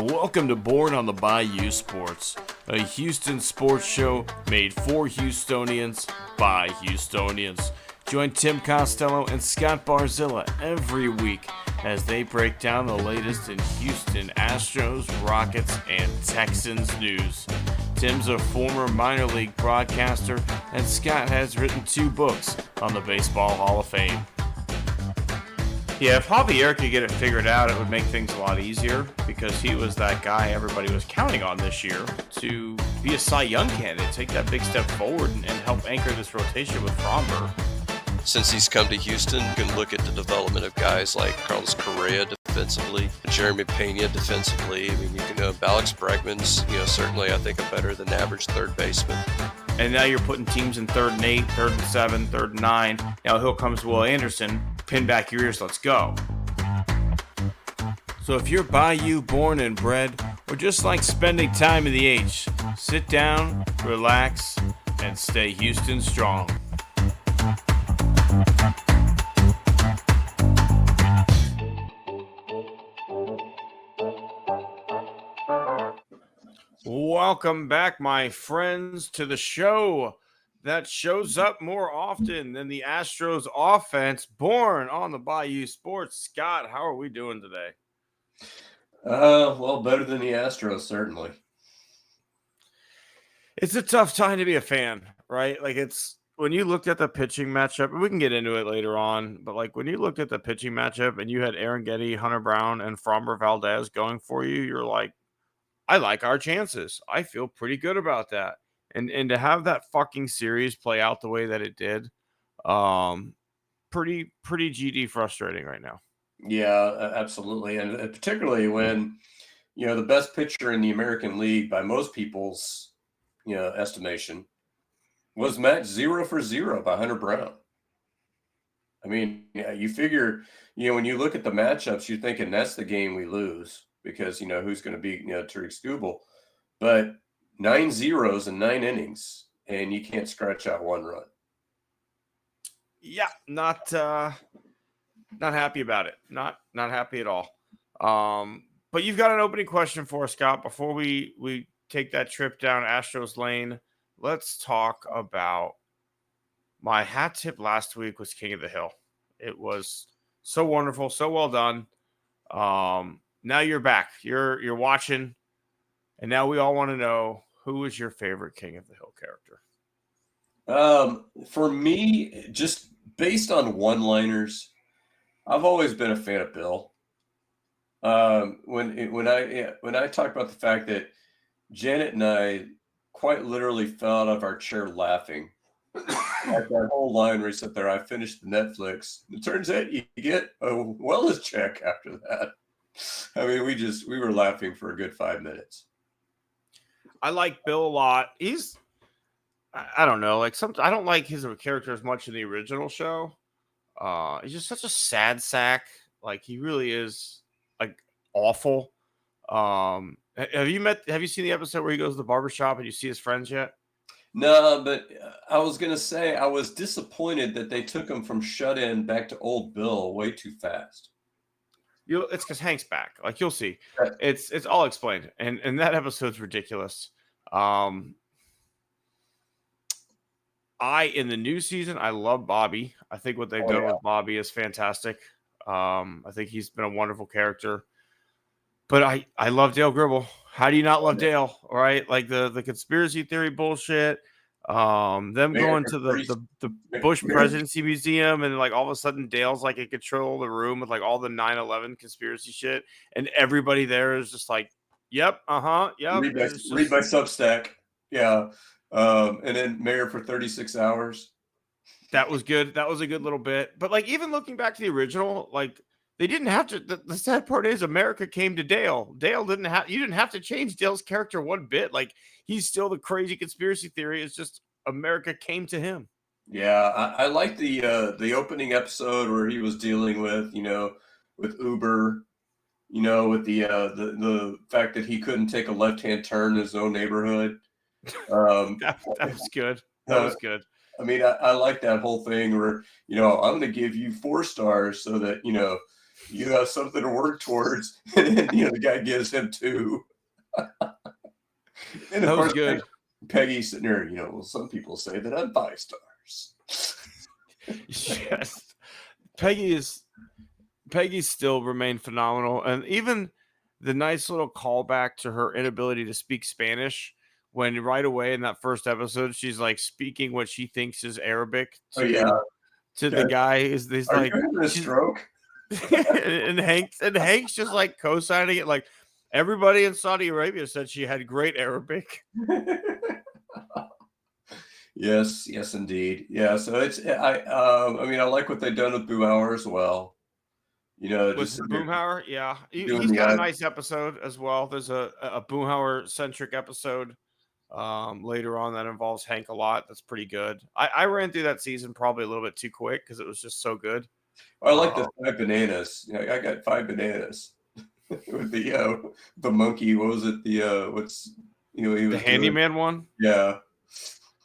Welcome to Born on the Bayou Sports, a Houston sports show made for Houstonians by Houstonians. Join Tim Costello and Scott Barzilla every week as they break down the latest in Houston Astros, Rockets, and Texans news. Tim's a former minor league broadcaster, and Scott has written 2 books on the Baseball Hall of Fame. Yeah, if Javier could get it figured out, it would make things a lot easier because he was that guy everybody was counting on this year to be a Cy Young candidate, take that big step forward and help anchor this rotation with Fromber. Since he's come to Houston, you can look at the development of guys like Carlos Correa defensively, Jeremy Pena defensively. I mean, you can Alex Bregman's, certainly I think a better than average third baseman. And now you're putting teams in 3rd and 8, 3rd and 7, 3rd and 9. Now here comes Will Anderson. Pin back your ears, let's go. So if you're Bayou born and bred, or just like spending time in the H, sit down, relax, and stay Houston strong. Welcome back, my friends, to the show that shows up more often than the Astros offense, Born on the Bayou Sports. Scott, how are we doing today? Well, better than the Astros, certainly. It's a tough time to be a fan, right? Like, it's when you looked at the pitching matchup, and we can get into it later on, but like when you looked at the pitching matchup and you had Aaron Getty, Hunter Brown, and Fromber Valdez going for you, you're like, I like our chances. I feel pretty good about that. And to have that fucking series play out the way that it did, pretty GD frustrating right now. Yeah, absolutely. And particularly when, the best pitcher in the American League by most people's, estimation was matched 0 for 0 by Hunter Brown. I mean, you figure, when you look at the matchups, you're thinking that's the game we lose because, who's going to beat, Tariq Skubal. But 9 zeros in 9 innings, and you can't scratch out 1 run. Yeah, not happy about it. Not happy at all. But you've got an opening question for us, Scott. Before we take that trip down Astros Lane, let's talk about my hat tip last week was King of the Hill. It was so wonderful, so well done. Now you're back. You're watching, and now we all want to know, who is your favorite King of the Hill character? For me, just based on one-liners, I've always been a fan of Bill. When I talk about the fact that Janet and I quite literally fell out of our chair laughing at that whole line where he said there, I finished the Netflix. It turns out you get a wellness check after that. I mean, we were laughing for a good 5 minutes. I like Bill a lot. I don't know, I don't like his character as much in the original show. He's just such a sad sack. Like, he really is awful. Have you seen the episode where he goes to the barbershop and you see his friends yet? No, but I was going to say I was disappointed that they took him from shut-in back to old Bill way too fast. It's because Hank's back. Like, you'll see. It's all explained. And that episode's ridiculous. In the new season, I love Bobby. I think what they've done with Bobby is fantastic. I think he's been a wonderful character. But I love Dale Gribble. How do you not love Dale? All right. Like the conspiracy theory bullshit. Them going to the Bush Presidency Museum, and all of a sudden Dale's in control of the room with all the 9/11 conspiracy shit, and everybody there is just like, yep, yep. Read my Substack, yeah. And then Mayor for 36 hours. That was good. That was a good little bit. But even looking back to the original, they didn't have to. The sad part is America came to Dale. You didn't have to change Dale's character one bit. He's still the crazy conspiracy theory. It's just America came to him. Yeah, I like the opening episode where he was dealing with Uber, with the fact that he couldn't take a left-hand turn in his own neighborhood. That was good. That was good. I mean, I like that whole thing where, I'm going to give you 4 stars so that, You have something to work towards. And then, the guy gives him 2. And of That was course, good. Peggy's sitting there, well, some people say that I'm 5 stars. Yes. Peggy still remained phenomenal. And even the nice little callback to her inability to speak Spanish when right away in that first episode, she's like speaking what she thinks is Arabic Oh, yeah. to the guy. Is Are like, you having a she's, stroke? and Hank's just like co-signing it. Like everybody in Saudi Arabia said she had great Arabic. Yes, indeed. Yeah, so I mean, I like what they've done with Boomhauer as well. With just Boomhauer, yeah, doing he's the got a nice episode as well. There's a Boomhauer centric episode later on that involves Hank a lot. That's pretty good. I ran through that season probably a little bit too quick because it was just so good. I like the 5 bananas. I got 5 bananas with the monkey. What was it? He was The handyman one. Yeah.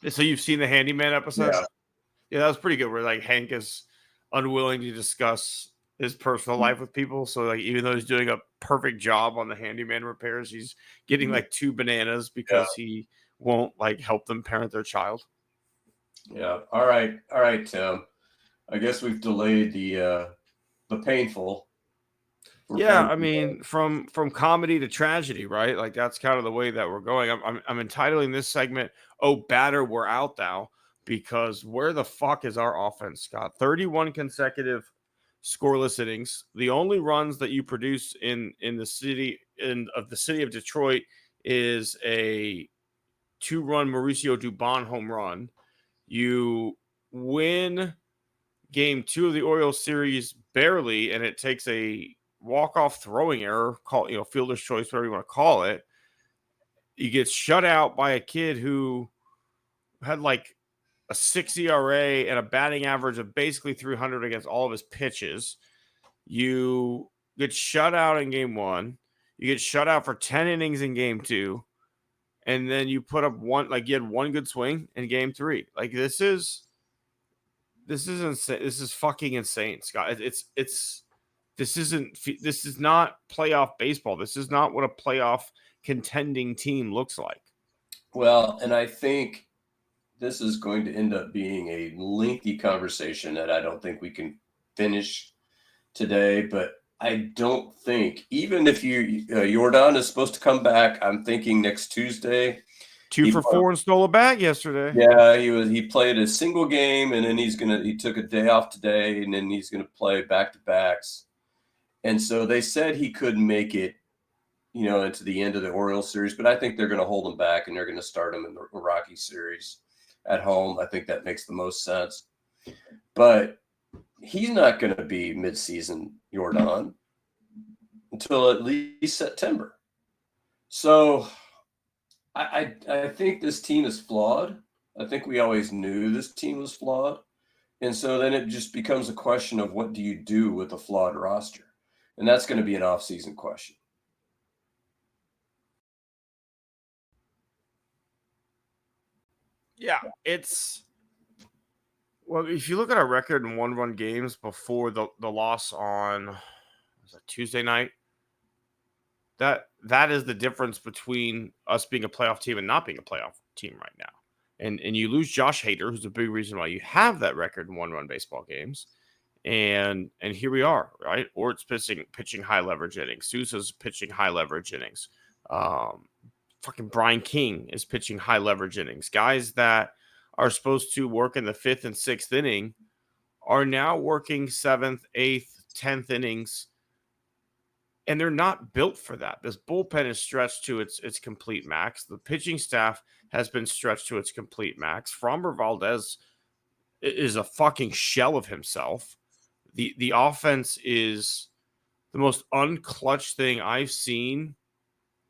So you've seen the handyman episode? Yeah. Yeah, that was pretty good. Where like Hank is unwilling to discuss his personal life with people. So like even though he's doing a perfect job on the handyman repairs, he's getting like 2 bananas because he won't like help them parent their child. Yeah. All right, Tim. I guess we've delayed the painful. Yeah, I mean, from comedy to tragedy, right? Like that's kind of the way that we're going. I'm entitling this segment "Oh Batter, We're Out Thou," because where the fuck is our offense, Scott? 31 consecutive scoreless innings. The only runs that you produce in the city of Detroit is a 2-run Mauricio Dubon home run. You win game 2 of the Orioles series barely, and it takes a walk-off throwing error, call fielder's choice, whatever you want to call it. You get shut out by a kid who had like a 6 ERA and a batting average of basically 300 against all of his pitches. You get shut out in game 1. You get shut out for 10 innings in game 2. And then you put up you had one good swing in game 3. Like this is insane. This is fucking insane, Scott. This is not playoff baseball. This is not what a playoff contending team looks like. Well, and I think this is going to end up being a lengthy conversation that I don't think we can finish today, but I don't think, even if Jordan is supposed to come back, I'm thinking next Tuesday. 2 for 4 and stole a bag yesterday. Yeah, he played a single game, and then he took a day off today, and then he's gonna play back-to-backs. And so they said he couldn't make it, into the end of the Orioles series, but I think they're gonna hold him back, and they're gonna start him in the Rocky series at home. I think that makes the most sense. But he's not going to be midseason Jordan until at least September. So I think this team is flawed. I think we always knew this team was flawed. And so then it just becomes a question of what do you do with a flawed roster? And that's going to be an off-season question. Yeah, well, if you look at our record in 1-run games before the loss on Tuesday night, that is the difference between us being a playoff team and not being a playoff team right now. And you lose Josh Hader, who's a big reason why you have that record in 1-run baseball games. And here we are, right? Ort's pitching high leverage innings. Sousa's pitching high leverage innings. Fucking Brian King is pitching high leverage innings. Guys that are supposed to work in the 5th and 6th inning are now working 7th, 8th, 10th innings, and they're not built for that. This bullpen is stretched to its complete max. The pitching staff has been stretched to its complete max. Framber Valdez is a fucking shell of himself. The offense is the most unclutched thing I've seen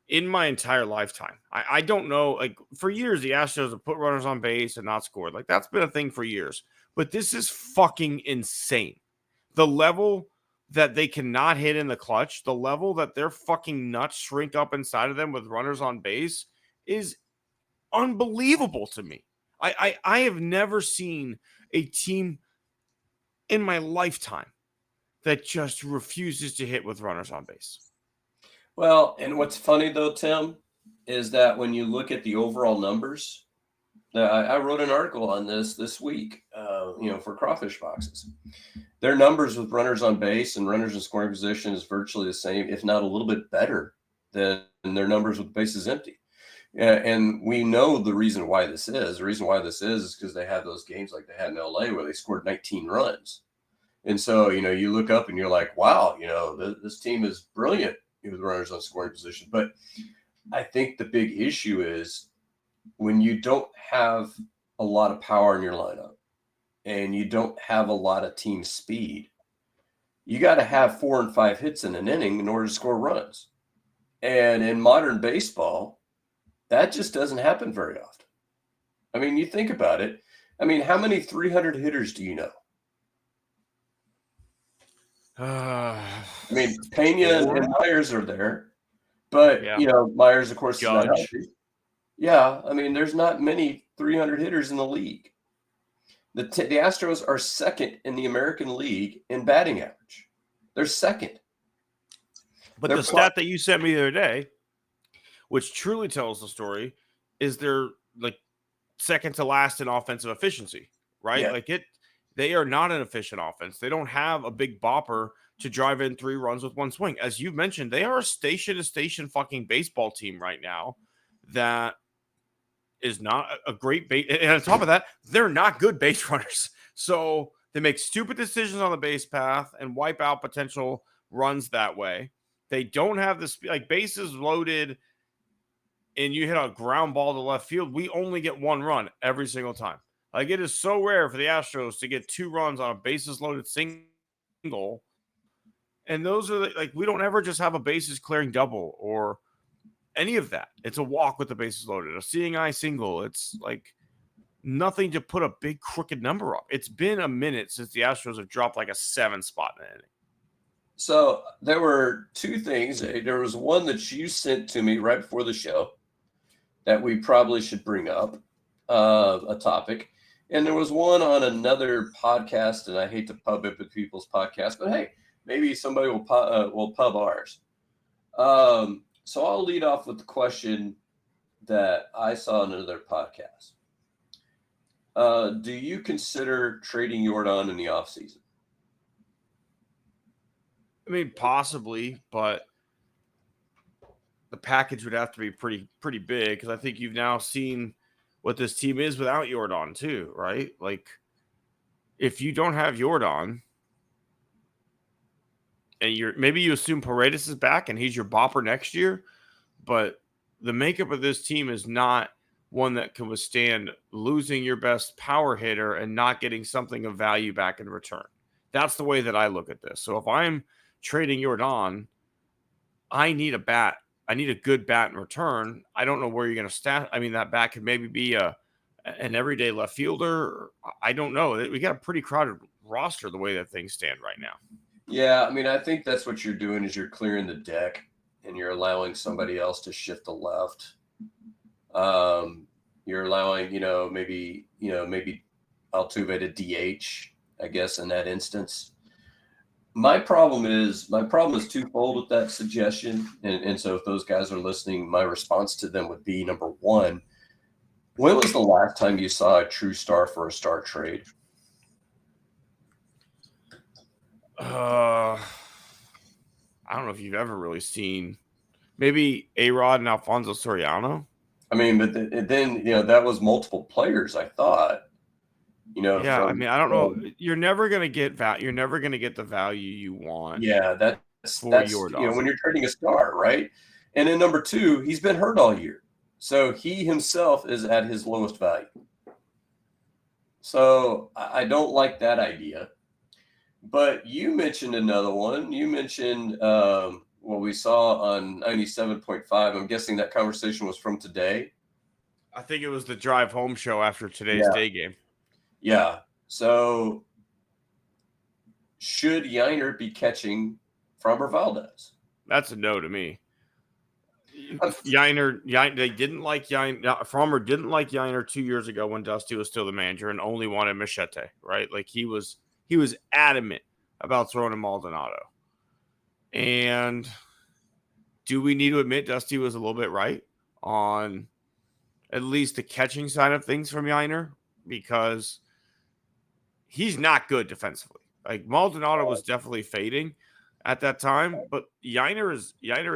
in my entire lifetime. I don't know, like for years, the Astros have put runners on base and not scored. Like that's been a thing for years, but this is fucking insane. The level that they cannot hit in the clutch, the level that their fucking nuts shrink up inside of them with runners on base is unbelievable to me. I have never seen a team in my lifetime that just refuses to hit with runners on base. Well, and what's funny though, Tim, is that when you look at the overall numbers, I wrote an article on this week, for Crawfish Boxes. Their numbers with runners on base and runners in scoring position is virtually the same, if not a little bit better than their numbers with bases empty. And we know the reason why this is. The reason why this is because they had those games like they had in LA where they scored 19 runs. And so, you look up and you're like, wow, this team is brilliant with runners on scoring position. But I think the big issue is when you don't have a lot of power in your lineup and you don't have a lot of team speed, you got to have 4 and 5 hits in an inning in order to score runs. And in modern baseball, that just doesn't happen very often. I mean, you think about it. I mean, how many 300 hitters do you know? I mean, Pena and Myers are there, but Myers, of course, is not healthy. Yeah, I mean, there's not many 300 hitters in the league. The Astros are second in the American League in batting average. They're second. But the stat that you sent me the other day, which truly tells the story, is they're like second to last in offensive efficiency, right? Yeah. They are not an efficient offense. They don't have a big bopper to drive in 3 runs with 1 swing. As you mentioned, they are a station-to-station fucking baseball team right now that is not a great base. And on top of that, they're not good base runners. So they make stupid decisions on the base path and wipe out potential runs that way. They don't have the speed, like bases loaded and you hit a ground ball to left field. We only get 1 run every single time. Like, it is so rare for the Astros to get 2 runs on a bases loaded single. And those are we don't ever just have a bases clearing double or any of that. It's a walk with the bases loaded, a seeing eye single. It's like nothing to put a big crooked number up. It's been a minute since the Astros have dropped like a 7 spot in an inning. So there were 2 things. There was one that you sent to me right before the show that we probably should bring up, a topic. And there was one on another podcast, and I hate to pub it with people's podcasts, but hey, maybe somebody will pub ours. So I'll lead off with the question that I saw in another podcast. Do you consider trading Yordan in the offseason? I mean, possibly, but the package would have to be pretty big because I think you've now seen what this team is without Yordan too, right? Like, if you don't have Yordan and maybe you assume Paredes is back and he's your bopper next year, but the makeup of this team is not one that can withstand losing your best power hitter and not getting something of value back in return. That's the way that I look at this. So if I'm trading Yordan, I need a bat. I need a good bat in return. I don't know where you're going to stat. I mean, that bat could maybe be an everyday left fielder. I don't know. We got a pretty crowded roster the way that things stand right now. Yeah, I mean, I think that's what you're doing is you're clearing the deck and you're allowing somebody else to shift to left. You're allowing, maybe Altuve to DH, I guess, in that instance. My problem is twofold with that suggestion. And so if those guys are listening, my response to them would be, number one, when was the last time you saw a true star for a star trade? I don't know if you've ever really seen maybe A-Rod and Alfonso Soriano. I mean, but then, that was multiple players, I thought. Yeah, I mean, I don't know. You're never going to get You're never going to get the value you want. Yeah, that's Yordan. When you're trading a star, right? And then number 2, he's been hurt all year. So he himself is at his lowest value. So I don't like that idea. But you mentioned another one. You mentioned what we saw on 97.5. I'm guessing that conversation was from today. I think it was the drive home show after today's day game. Yeah. So should Yiner be catching Framber Valdez? That's a no to me. Yiner, they didn't like Yiner. Framber didn't like Yiner 2 years ago when Dusty was still the manager and only wanted Machete, right? Like he was adamant about throwing to Maldonado. And do we need to admit Dusty was a little bit right on at least the catching side of things from Yiner? Because he's not good defensively. Like Maldonado was definitely fading at that time, but Yiner is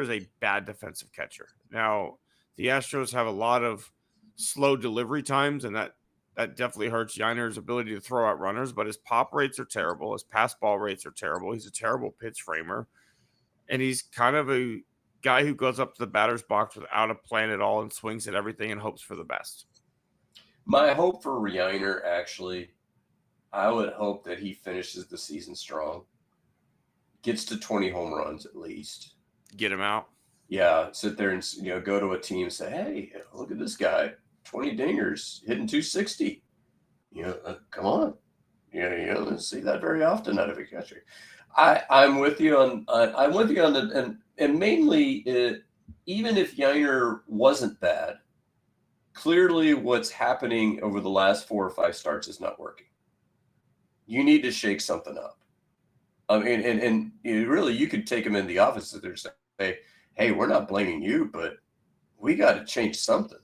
a bad defensive catcher. Now, the Astros have a lot of slow delivery times, and that definitely hurts Yiner's ability to throw out runners, but his pop rates are terrible. His pass ball rates are terrible. He's a terrible pitch framer, and he's kind of a guy who goes up to the batter's box without a plan at all and swings at everything and hopes for the best. My hope for Yiner, actually, I would hope that he finishes the season strong, gets to 20 home runs at least. Get him out. Yeah, sit there and go to a team and say, "Hey, look at this guy, 20 dingers, hitting 260." Come on. You don't see that very often out of a catcher. I'm with you on the and mainly even if Yiner wasn't bad, clearly what's happening over the last 4 or 5 starts is not working. You need to shake something up. I mean, and really, you could take them in the office and say, "Hey, we're not blaming you, but we got to change something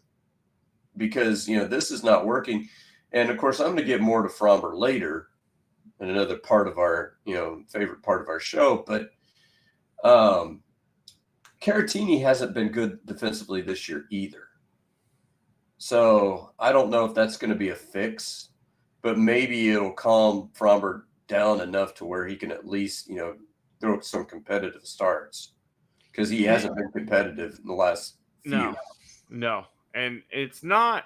because this is not working." And of course, I'm going to get more to Fromber later in another part of our favorite part of our show. But Caratini hasn't been good defensively this year either. So I don't know if that's going to be a fix, but maybe it'll calm Fromber down enough to where he can at least, throw some competitive starts because he hasn't been competitive in the last few. No. And it's not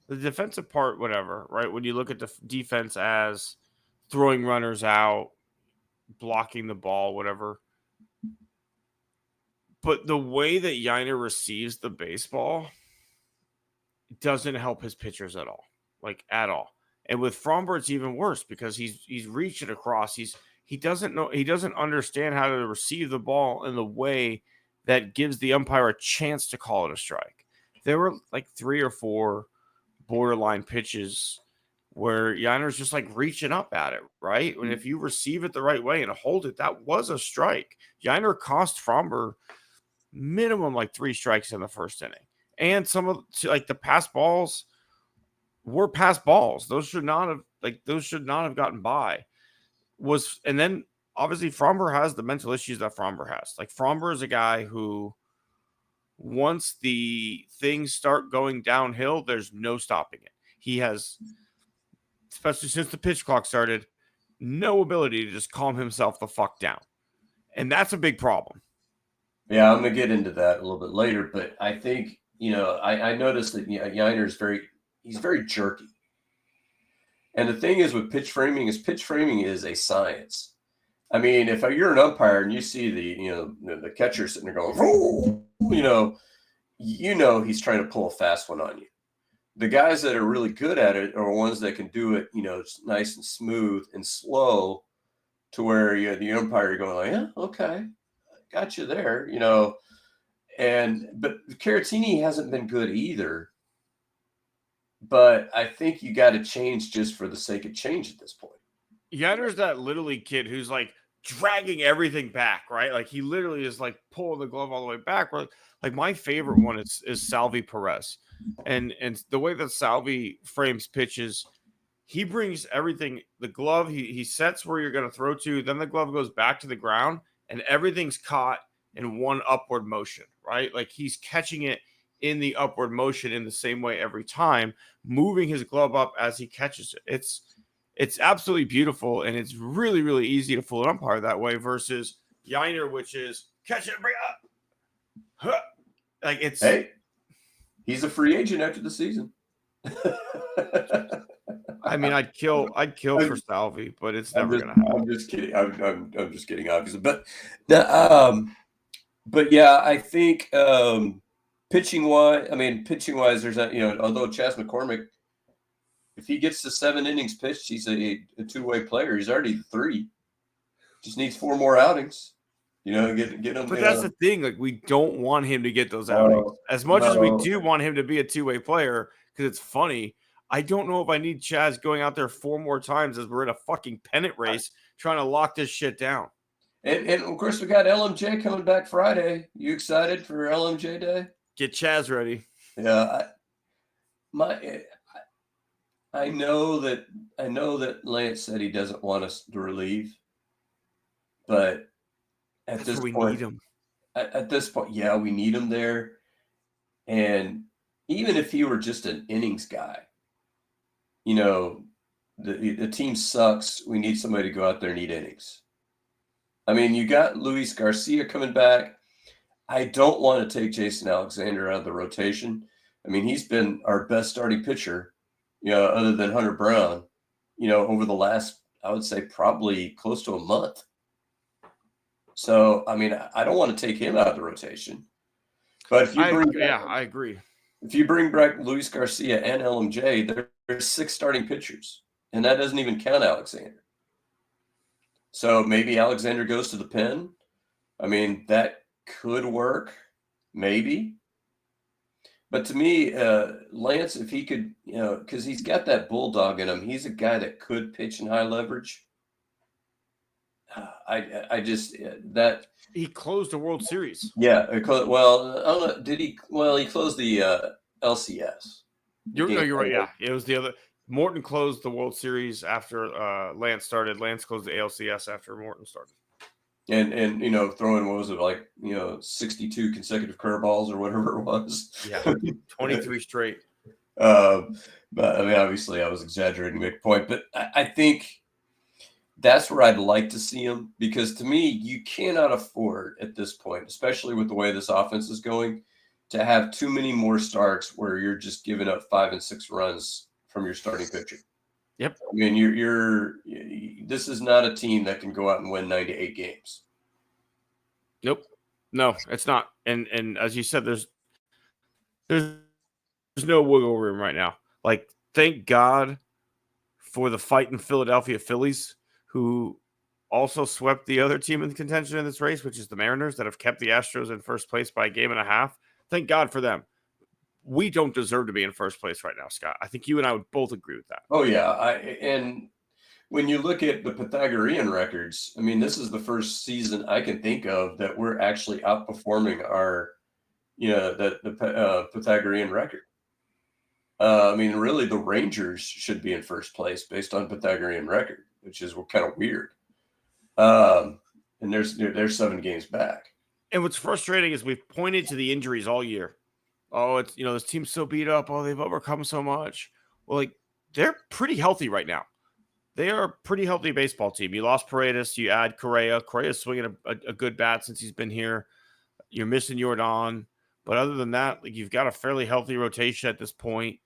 the defensive part, whatever, right? When you look at the defense as throwing runners out, blocking the ball, whatever. But the way that Yiner receives the baseball doesn't help his pitchers at all, at all. And with Fromber, it's even worse because he's reaching across. He doesn't understand how to receive the ball in the way that gives the umpire a chance to call it a strike. There were 3 or 4 borderline pitches where Yiner's just reaching up at it, right? And if you receive it the right way and hold it, that was a strike. Yiner cost Fromber minimum 3 strikes in the first inning. And some of the pass balls were pass balls. Those should not have gotten by. And then obviously Fromber has the mental issues that Fromber has. Fromber is a guy who once the things start going downhill, there's no stopping it. He has, especially since the pitch clock started, no ability to just calm himself the fuck down. And that's a big problem. Yeah, I'm going to get into that a little bit later, but I think, I noticed that Yiner's he's very jerky. And the thing is with pitch framing is a science. I mean, if you're an umpire and you see the catcher sitting there going, he's trying to pull a fast one on you. The guys that are really good at it are ones that can do it, nice and smooth and slow to where the umpire going yeah, okay, got you there, but Caratini hasn't been good either. But I think you got to change just for the sake of change at this point. Yiner's that little league kid who's dragging everything back, right? He literally is pulling the glove all the way back. My favorite one is Salvi Perez. And the way that Salvi frames pitches, he brings everything, the glove, he sets where you're going to throw to, then the glove goes back to the ground, and everything's caught in one upward motion, right? He's catching it in the upward motion in the same way every time, moving his glove up as he catches it. It's absolutely beautiful, and it's really, really easy to fool an umpire that way versus Yiner, which is catch it, bring it up. Hey, he's a free agent after the season. I mean, I'd kill for Salvi, but it's never going to happen. I'm just kidding. I'm just kidding, obviously. But yeah, I think pitching wise, there's that, although Chas McCormick, if he gets to 7 innings pitched, he's a two-way player. He's already 3. Just needs 4 more outings. Get him. But that's the thing. We don't want him to get those outings as much as we do want him to be a two-way player because it's funny. I don't know if I need Chaz going out there 4 more times as we're in a fucking pennant race trying to lock this shit down. And of course, we got LMJ coming back Friday. You excited for LMJ Day? Get Chaz ready. Yeah, I know that Lance said he doesn't want us to relieve, but at this point, need him. At this point, yeah, we need him there. And even if he were just an innings guy, the team sucks. We need somebody to go out there and eat innings. I mean, you got Luis Garcia coming back. I don't want to take Jason Alexander out of the rotation. I mean, he's been our best starting pitcher, other than Hunter Brown, over the last, I would say, probably close to a month. So, I mean, I don't want to take him out of the rotation. But if you I agree. If you bring back Luis Garcia and LMJ, there's 6 starting pitchers, and that doesn't even count Alexander. So maybe Alexander goes to the pen. I mean, that could work, maybe. But to me, Lance, if he could, because he's got that bulldog in him, he's a guy that could pitch in high leverage. I just that he closed the World Series. Yeah, well, I don't know. Did he? Well, he closed the LCS. You're right. Yeah, it was the other. Morton closed the World Series after Lance started. Lance closed the ALCS after Morton started. And throwing, what was it, like 62 consecutive curveballs or whatever it was. Yeah, 23 straight. But I mean, obviously, I was exaggerating to make a point, but I think that's where I'd like to see him, because to me, you cannot afford at this point, especially with the way this offense is going, to have too many more starts where you're just giving up 5 and 6 runs from your starting pitcher. Yep. I mean, this is not a team that can go out and win 98 games. Nope. No, it's not. And as you said, there's no wiggle room right now. Like, thank God for the fighting Philadelphia Phillies, who also swept the other team in contention in this race, which is the Mariners, that have kept the Astros in first place by a game and a half. Thank God for them. We don't deserve to be in first place right now, Scott. I think you and I would both agree with that. Oh, yeah. And when you look at the Pythagorean records, I mean, this is the first season I can think of that we're actually outperforming our, the Pythagorean record. I mean, really, the Rangers should be in first place based on Pythagorean record, which is kind of weird. And they're 7 games back. And what's frustrating is we've pointed to the injuries all year. Oh, it's, this team's so beat up. Oh, they've overcome so much. Well, like, they're pretty healthy right now. They are a pretty healthy baseball team. You lost Paredes. You add Correa. Correa's swinging a good bat since he's been here. You're missing Jordan. But other than that, like, you've got a fairly healthy rotation at this point.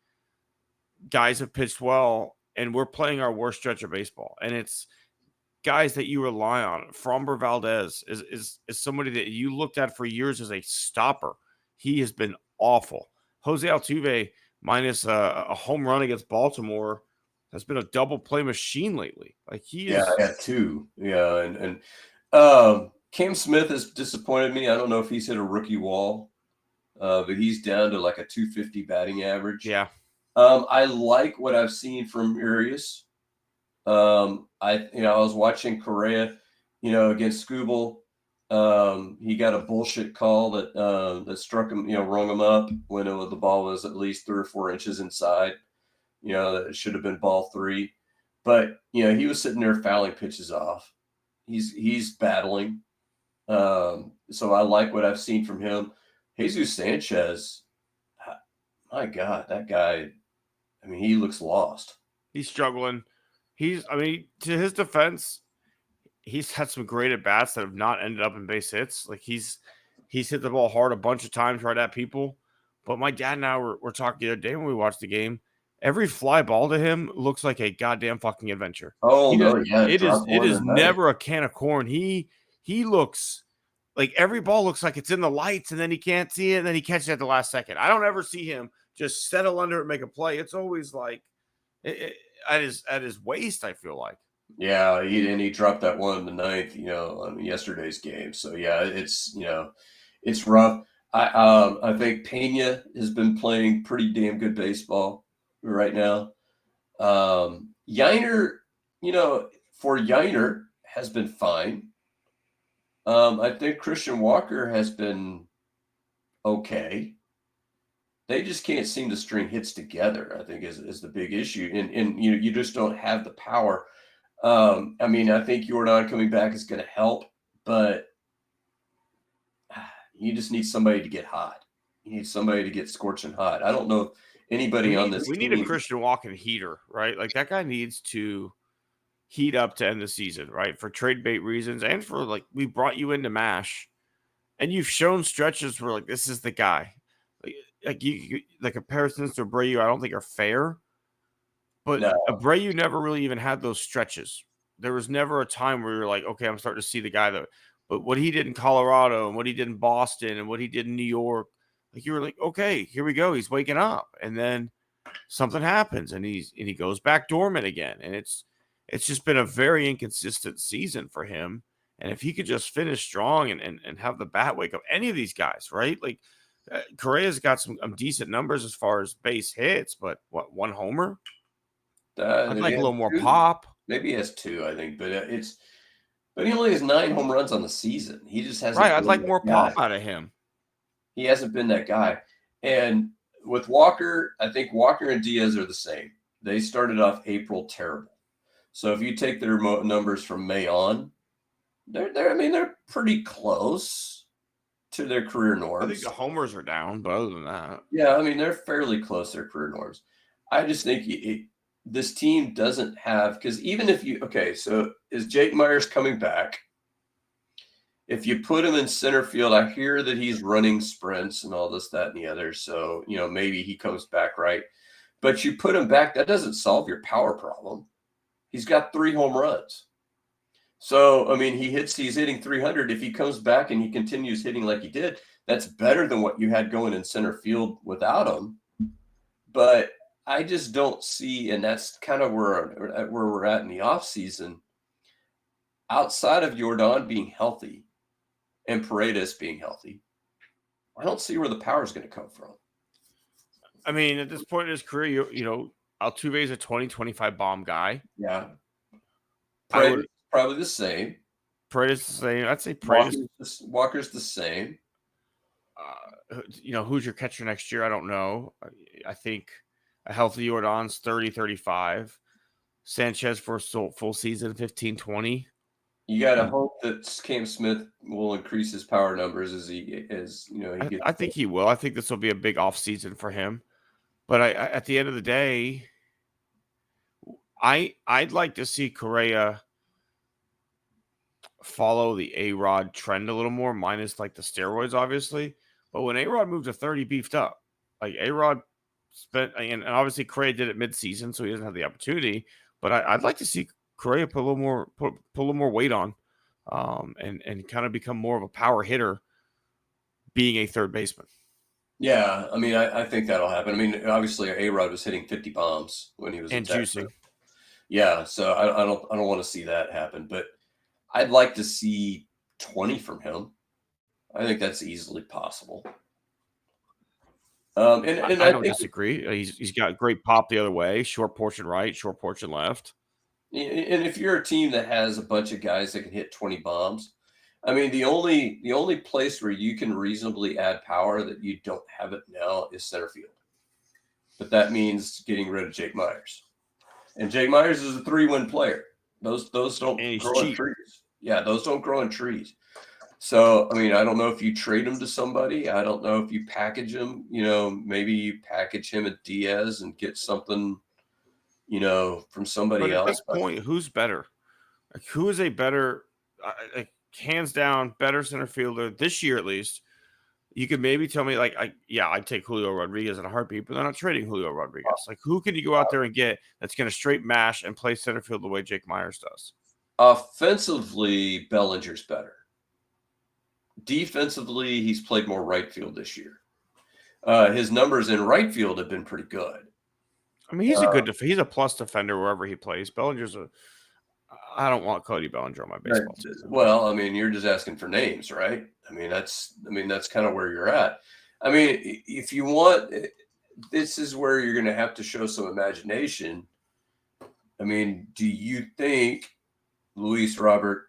Guys have pitched well, and we're playing our worst stretch of baseball. And it's guys that you rely on. Framber Valdez is somebody that you looked at for years as a stopper. He has been awful. Jose Altuve, minus a home run against Baltimore, has been a double play machine lately. Like, he is. Yeah, I got 2. Yeah, and Cam Smith has disappointed me. I don't know if he's hit a rookie wall, but he's down to like a 250 batting average. Yeah. I like what I've seen from Urias. I was watching Correa, against Skubal. He got a bullshit call that struck him, rung him up when the ball was at least 3 or 4 inches inside. That it should have been ball 3. But, he was sitting there fouling pitches off. He's battling. So I like what I've seen from him. Jesus Sanchez, my God, that guy, I mean, he looks lost. He's struggling. To his defense, he's had some great at-bats that have not ended up in base hits. Like, he's hit the ball hard a bunch of times right at people. But my dad and I were talking the other day when we watched the game. Every fly ball to him looks like a goddamn fucking adventure. Oh, no, yeah. It is never a can of corn. He looks like every ball looks like it's in the lights, and then he can't see it, and then he catches it at the last second. I don't ever see him just settle under it and make a play. It's always like at his waist, I feel like. Yeah, he dropped that one in the 9th, on yesterday's game. So yeah, it's it's rough. I think Pena has been playing pretty damn good baseball right now. Yainer, for Yainer, has been fine. I think Christian Walker has been okay. They just can't seem to string hits together, I think is the big issue. And you just don't have the power. I mean, I think Jordan coming back is going to help, but you just need somebody to get hot. You need somebody to get scorching hot. I don't know if anybody on this we team. need a Christian Walker heater, right? Like that guy needs to heat up to end the season, right? For trade bait reasons and for like we brought you into MASH and you've shown stretches where like this is the guy. Like the comparisons to Abreu, I don't think are fair. But No. Abreu never really even had those stretches. There was never a time where you're like, okay, I'm starting to see the guy that. But what he did in Colorado and what he did in Boston and what he did in New York, like you were like, okay, here we go. He's waking up, and then something happens, and he goes back dormant again, and it's just been a very inconsistent season for him. And if he could just finish strong and have the bat wake up, any of these guys, right? Like Correa's got some decent numbers as far as base hits, but what, one homer? I'd like a little more pop. Maybe he has 2, I think, but he only has 9 home runs on the season. He just hasn't. Right, I'd like more pop out of him. He hasn't been that guy. And with Walker, I think Walker and Diaz are the same. They started off April terrible. So if you take their numbers from May on, they're pretty close to their career norms. I think the homers are down, but other than that, yeah, I mean they're fairly close to their career norms. I just think this team doesn't have, because even if so is Jake Myers coming back? If you put him in center field, I hear that he's running sprints and all this, that, and the other. So, maybe he comes back, right? But you put him back, that doesn't solve your power problem. He's got 3 home runs. So, I mean, he's hitting 300. If he comes back and he continues hitting like he did, that's better than what you had going in center field without him. But I just don't see, and that's kind of where we're at in the offseason, outside of Jordan being healthy and Paredes being healthy, I don't see where the power is going to come from. I mean, at this point in his career, Altuve's a 20-25 bomb guy. Yeah. Paredes probably the same. Paredes the same. I'd say Paredes. Walker's the same. Who's your catcher next year? I don't know. I think a healthy Jordan's 30-35. Sanchez for a full season, 15-20. You got to hope that Cam Smith will increase his power numbers as I think he will. I think this will be a big off season for him. But at the end of the day, I'd like to see Correa follow the A-Rod trend a little more, minus like the steroids, obviously. But when A-Rod moved to 30, beefed up. Like A-Rod spent, and obviously Correa did it mid-season, so he doesn't have the opportunity. But I'd like to see Correa put a little more weight on, and kind of become more of a power hitter, being a third baseman. Yeah, I mean, I think that'll happen. I mean, obviously, A-Rod was hitting 50 bombs when he was and juicing. Yeah, so I don't want to see that happen, but I'd like to see 20 from him. I think that's easily possible. And I don't disagree. He's got great pop the other way, short portion right, short portion left. And if you're a team that has a bunch of guys that can hit 20 bombs, I mean, the only place where you can reasonably add power that you don't have it now is center field. But that means getting rid of Jake Myers. And Jake Myers is a 3-win player. Those don't grow in trees. Yeah, those don't grow in trees. So, I mean, I don't know if you trade him to somebody. I don't know if you package him. Maybe you package him at Diaz and get something, from somebody else. At this point, who's better? Like, who is a better, hands down, better center fielder this year at least? You could maybe tell me, I'd take Julio Rodriguez in a heartbeat, but they're not trading Julio Rodriguez. Like, who can you go out there and get that's going to straight mash and play center field the way Jake Myers does? Offensively, Bellinger's better. Defensively, he's played more right field this year. His numbers in right field have been pretty good. I mean, he's he's a plus defender wherever he plays. Bellinger's I don't want Cody Bellinger on my baseball team. Well, I mean, you're just asking for names, right? I mean, that's kind of where you're at. I mean, if you want, this is where you're going to have to show some imagination. I mean, do you think Luis Robert,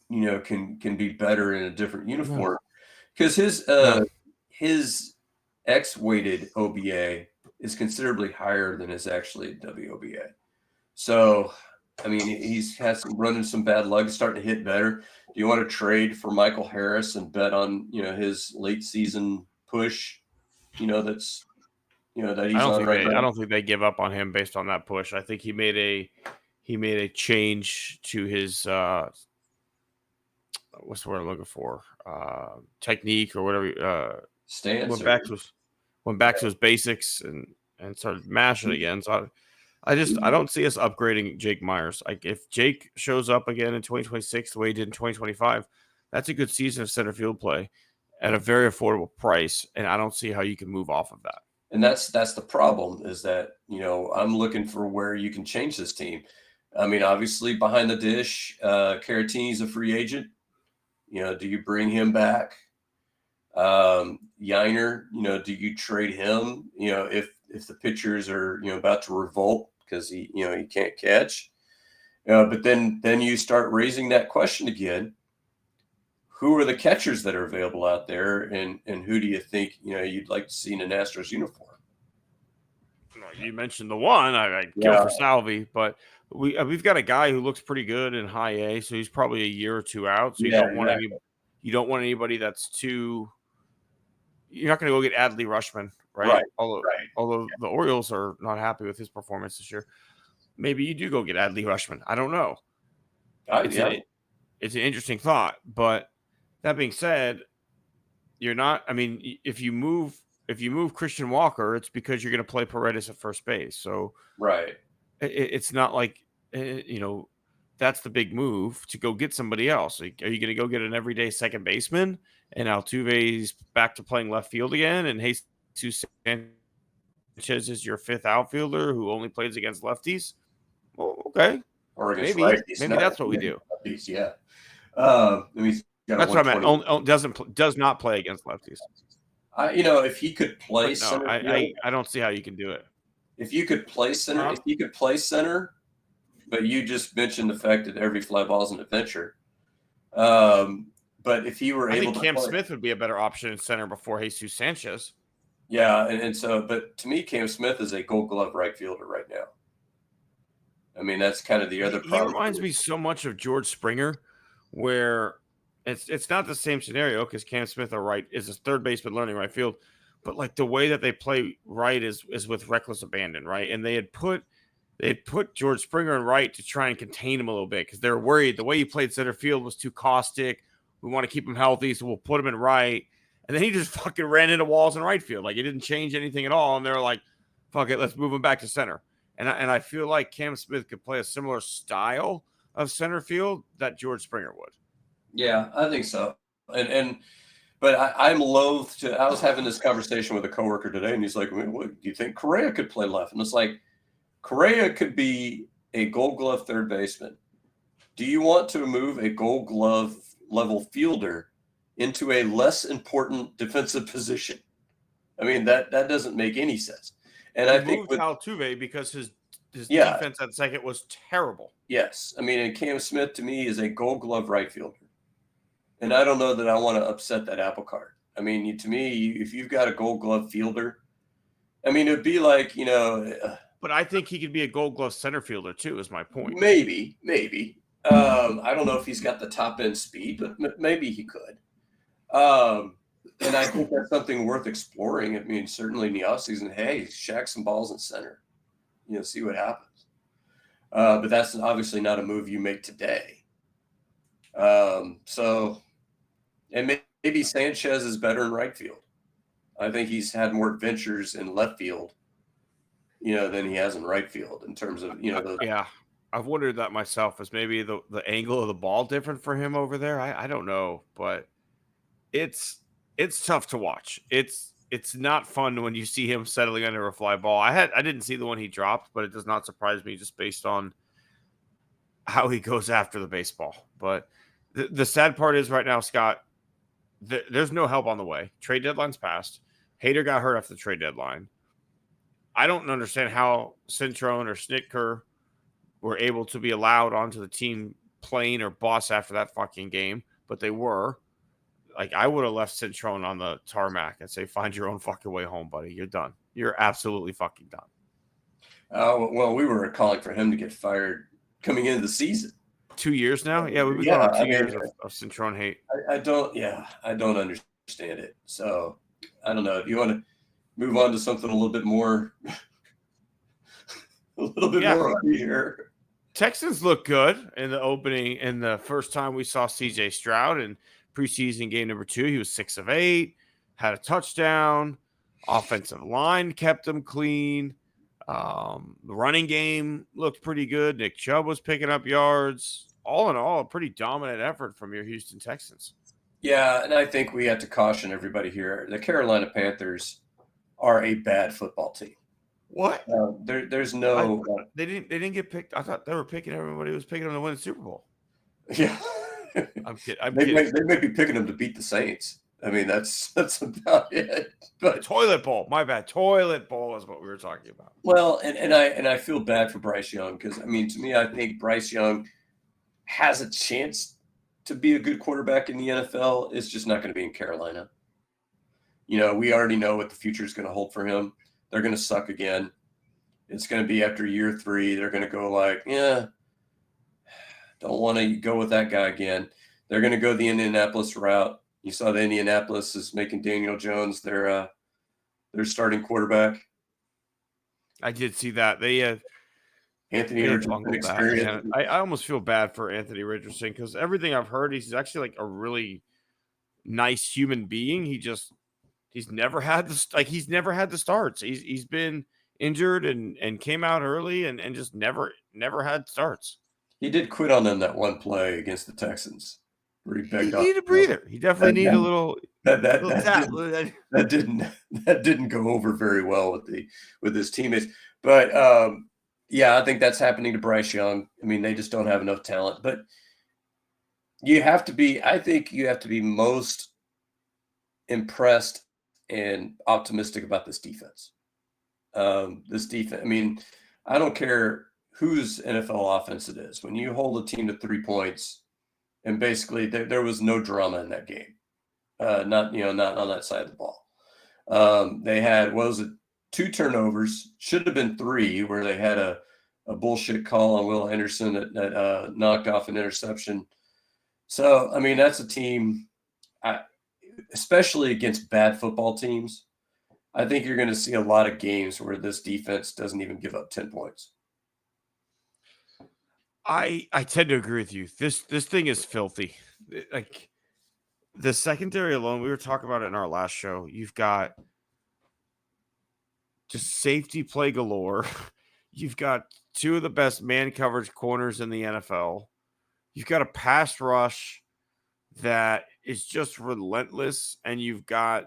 can be better in a different uniform because his X-weighted OBA is considerably higher than his actually WOBA. So, I mean, he's had running some bad luck. He's starting to hit better. Do you want to trade for Michael Harris and bet on his late season push? That he's on right now. I don't think they give up on him based on that push. I think he made a change to his what's the word I'm looking for? Technique or whatever. Stance. Went back to his basics and started mashing again. So I don't see us upgrading Jake Myers. Like if Jake shows up again in 2026 the way he did in 2025, that's a good season of center field play at a very affordable price, and I don't see how you can move off of that. And that's the problem is that, I'm looking for where you can change this team. I mean, obviously behind the dish, Caratini's a free agent. Do you bring him back? Yiner, do you trade him? If the pitchers are, about to revolt because he can't catch. But then you start raising that question again. Who are the catchers that are available out there, and who do you think you'd like to see in an Astros uniform? You mentioned the one I'd kill for Salvi, but we've got a guy who looks pretty good in high A, so he's probably a year or two out. So you don't want anybody that's too. You're not going to go get Adley Rushman, right? Although the Orioles are not happy with his performance this year, maybe you do go get Adley Rushman. I don't know. It's an interesting thought, but that being said, you're not. I mean, if you move Christian Walker, it's because you're going to play Paredes at first base. So it's not like that's the big move to go get somebody else. Like, are you going to go get an everyday second baseman? And Altuve's back to playing left field again, and Jesus Sanchez is your fifth outfielder who only plays against lefties. Well, okay, or against maybe righties. Maybe that's what we do. Lefties, yeah. That's what I meant. Does not play against lefties. If he could play center, I don't see how you can do it. If you could play center, but you just mentioned the fact that every fly ball is an adventure. But if he were able to, Cam Smith would be a better option in center before Jesus Sanchez. Yeah, and so, but to me, Cam Smith is a Gold Glove right fielder right now. I mean, that's kind of the other problem. He reminds me so much of George Springer, where it's not the same scenario because Cam Smith is a third baseman learning right field, but like the way that they play right is with reckless abandon, right? And they had put George Springer in right to try and contain him a little bit because they're worried the way he played center field was too caustic. We want to keep him healthy, so we'll put him in right. And then he just fucking ran into walls in right field. Like, it didn't change anything at all. And they're like, fuck it, let's move him back to center. And I feel like Cam Smith could play a similar style of center field that George Springer would. Yeah, I think so. But I'm loath to – I was having this conversation with a coworker today, and he's like, what, do you think Correa could play left? And it's like, Correa could be a Gold Glove third baseman. Do you want to move a Gold Glove level fielder into a less important defensive position? I mean, that doesn't make any sense. And I think with Altuve because his defense at second was terrible. Yes. I mean, and Cam Smith to me is a Gold Glove right fielder. And I don't know that I want to upset that apple cart. I mean, to me, if you've got a Gold Glove fielder, I mean, it'd be like, but I think he could be a Gold Glove center fielder too, is my point. Maybe. I don't know if he's got the top end speed, but maybe he could. And I think that's something worth exploring. I mean, certainly in the offseason, hey, shack some balls in center, see what happens. But that's obviously not a move you make today. And maybe Sanchez is better in right field. I think he's had more adventures in left field, than he has in right field in terms of, Yeah. I've wondered that myself. Is maybe the angle of the ball different for him over there? I don't know, but it's tough to watch. It's not fun when you see him settling under a fly ball. I didn't see the one he dropped, but it does not surprise me just based on how he goes after the baseball. But the sad part is right now, Scott, there's no help on the way. Trade deadline's passed. Hader got hurt after the trade deadline. I don't understand how Cintrone or Snitker were able to be allowed onto the team plane or bus after that fucking game, but they were. Like, I would have left Cintrone on the tarmac and say, find your own fucking way home, buddy. You're done. You're absolutely fucking done. Well, we were calling for him to get fired coming into the season. 2 years now? Yeah, we've been going on 2 years of Cintrone hate. I don't understand it. So I don't know if you want to move on to something a little bit more, more here. Texans look good in the opening. And the first time we saw CJ Stroud in preseason game number 2, he was 6 of 8, had a touchdown. Offensive line kept him clean. The running game looked pretty good. Nick Chubb was picking up yards. All in all, a pretty dominant effort from your Houston Texans. Yeah, and I think we have to caution everybody here. The Carolina Panthers are a bad football team. What? There's no. They didn't get picked. I thought they were picking everybody was picking them to win the Super Bowl. Yeah, I'm kidding. They may be picking them to beat the Saints. I mean, that's about it. But toilet bowl, my bad. Toilet bowl is what we were talking about. Well, and I feel bad for Bryce Young because, I mean, to me, I think Bryce Young has a chance to be a good quarterback in the NFL. It's just not going to be in Carolina. You know, we already know what the future is going to hold for him. They're going to suck again. It's going to be after year 3. They're going to go like, yeah, don't want to go with that guy again. They're going to go the Indianapolis route. You saw the Indianapolis is making Daniel Jones their starting quarterback. I did see that. They Anthony Richardson experience. I almost feel bad for Anthony Richardson because everything I've heard, he's actually like a really nice human being. He's never had the starts. He's been injured and came out early and just never had starts. He did quit on them that one play against the Texans. He needed a breather. He definitely needed a little. That didn't go over very well with his teammates. But yeah, I think that's happening to Bryce Young. I mean, they just don't have enough talent. But I think you have to be most impressed and optimistic about this defense. This defense. I mean, I don't care whose NFL offense it is. When you hold a team to 3 points. And basically, there was no drama in that game. Not on that side of the ball. They had 2 turnovers? Should have been 3, where they had a bullshit call on Will Anderson that knocked off an interception. So, I mean, that's a team, especially against bad football teams. I think you're going to see a lot of games where this defense doesn't even give up 10 points. I tend to agree with you. This thing is filthy. Like the secondary alone, we were talking about it in our last show. You've got just safety play galore. You've got 2 of the best man coverage corners in the NFL. You've got a pass rush that is just relentless. And you've got,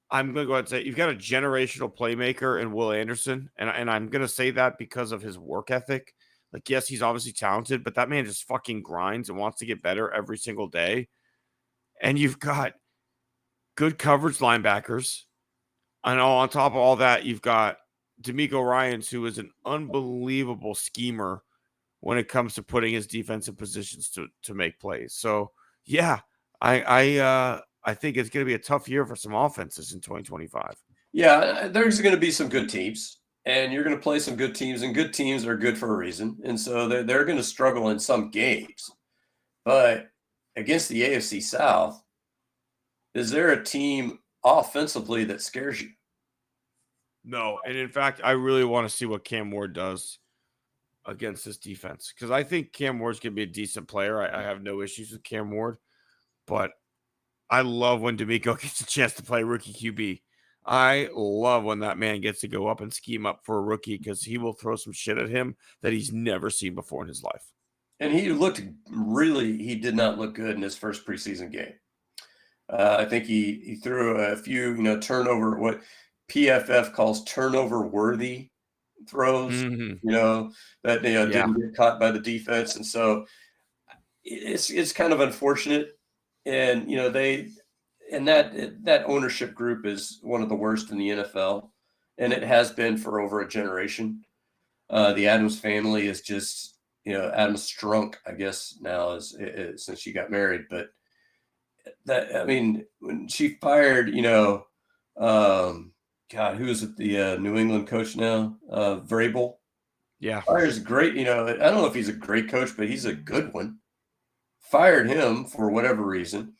I'm going to go ahead and say, you've got a generational playmaker in Will Anderson. And I'm going to say that because of his work ethic. Like, yes, he's obviously talented, but that man just fucking grinds and wants to get better every single day. And you've got good coverage linebackers. And on top of all that, you've got D'Amico Ryans, who is an unbelievable schemer when it comes to putting his defense in positions to make plays. So, yeah, I think it's going to be a tough year for some offenses in 2025. Yeah, there's going to be some good teams. And you're going to play some good teams, and good teams are good for a reason. And so they're going to struggle in some games. But against the AFC South, is there a team offensively that scares you? No. And in fact, I really want to see what Cam Ward does against this defense. Because I think Cam Ward's going to be a decent player. I have no issues with Cam Ward. But I love when D'Amico gets a chance to play rookie QB. I love when that man gets to go up and scheme up for a rookie because he will throw some shit at him that he's never seen before in his life. And he did not look good in his first preseason game. I think he threw a few, turnover, what PFF calls turnover worthy throws, that didn't get caught by the defense. And so it's kind of unfortunate. And, and that ownership group is one of the worst in the NFL, and it has been for over a generation. The Adams family is just, Adams Strunk, I guess now is since she got married. But when she fired, God, who is it? The New England coach now, Vrabel. Yeah. Fires great. I don't know if he's a great coach, but he's a good one. Fired him for whatever reason.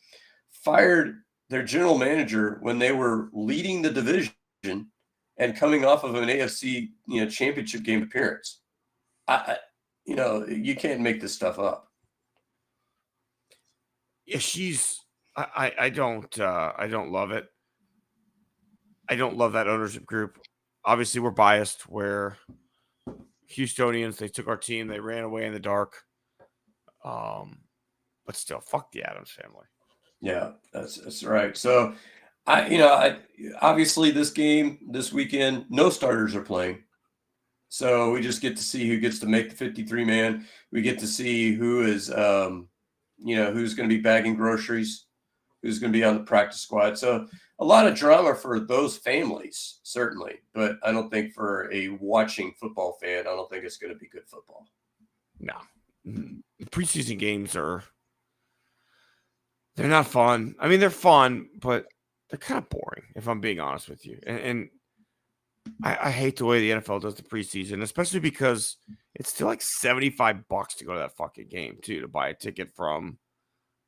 Fired their general manager when they were leading the division and coming off of an AFC, championship game appearance. You can't make this stuff up. Yeah, I don't love it. I don't love that ownership group. Obviously, we're biased. We're Houstonians. They took our team. They ran away in the dark. But still, fuck the Adams family. Yeah, that's right. So, I obviously this game this weekend, no starters are playing. So we just get to see who gets to make the 53-man. We get to see who is, who's going to be bagging groceries, who's going to be on the practice squad. So a lot of drama for those families, certainly. But I don't think for a watching football fan, I don't think it's going to be good football. No. The preseason games they're not fun. I mean, they're fun, but they're kind of boring, if I'm being honest with you. And I hate the way the NFL does the preseason, especially because it's still like $75 to go to that fucking game, too, to buy a ticket from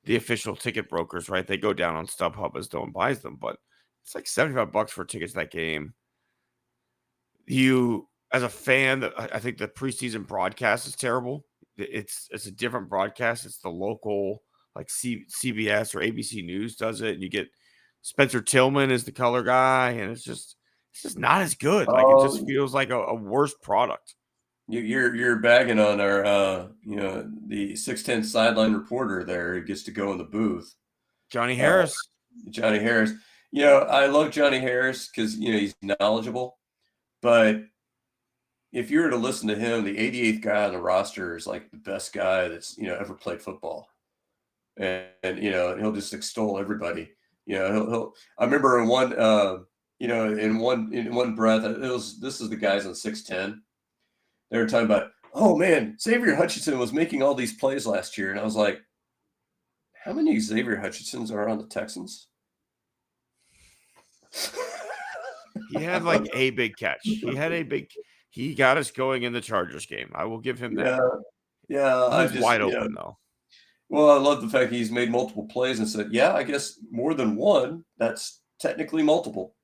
the official ticket brokers, right? They go down on StubHub as no one buys them, but it's like $75 for tickets to that game. You, as a fan, I think the preseason broadcast is terrible. It's a different broadcast. It's the local, like CBS or ABC News does it, and you get Spencer Tillman is the color guy, and it's just not as good. Like it just feels like a worse product. You're bagging on our the 6'10" sideline reporter there who gets to go in the booth. Johnny Harris. Johnny Harris. I love Johnny Harris because he's knowledgeable, but if you were to listen to him, the 88th guy on the roster is like the best guy that's ever played football, and he'll just extol everybody. He'll. I remember in one in one breath, this is the guys on 6'10". They were talking about, oh man, Xavier Hutchinson was making all these plays last year, and I was like, how many Xavier Hutchinsons are on the Texans? He had like a big catch. He got us going in the Chargers game. I will give him that. Yeah. He was wide open though. Well, I love the fact he's made multiple plays and said, yeah, I guess more than one. That's technically multiple.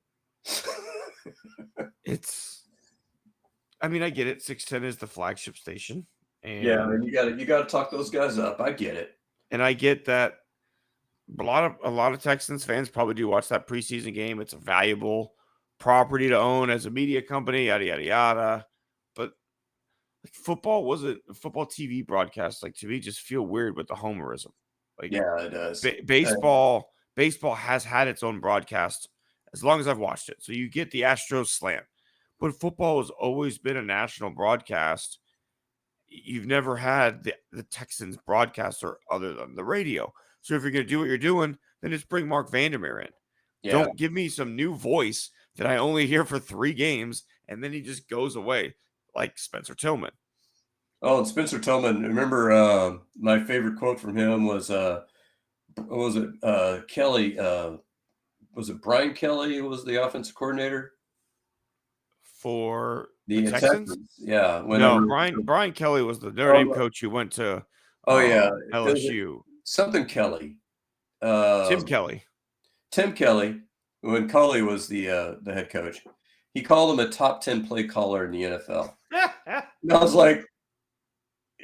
I get it. 610 is the flagship station. And you got to talk those guys up. I get it. And I get that a lot of Texans fans probably do watch that preseason game. It's a valuable property to own as a media company, yada, yada, yada. But football TV broadcast, like to me, just feel weird with the homerism. Like, yeah, it does. Baseball has had its own broadcast as long as I've watched it. So you get the Astros slant. But football has always been a national broadcast. You've never had the Texans broadcaster other than the radio. So if you're going to do what you're doing, then just bring Mark Vandermeer in. Yeah. Don't give me some new voice that I only hear for 3 games, and then he just goes away like Spencer Tillman. Oh, and Spencer Tillman, remember my favorite quote from him was, Kelly? Was it Brian Kelly who was the offensive coordinator? For the Texans? Yeah. Brian Kelly was the Notre Dame coach who went to LSU. Something Kelly. Tim Kelly. Tim Kelly, when Culley was the head coach, he called him a top 10 play caller in the NFL. And I was like,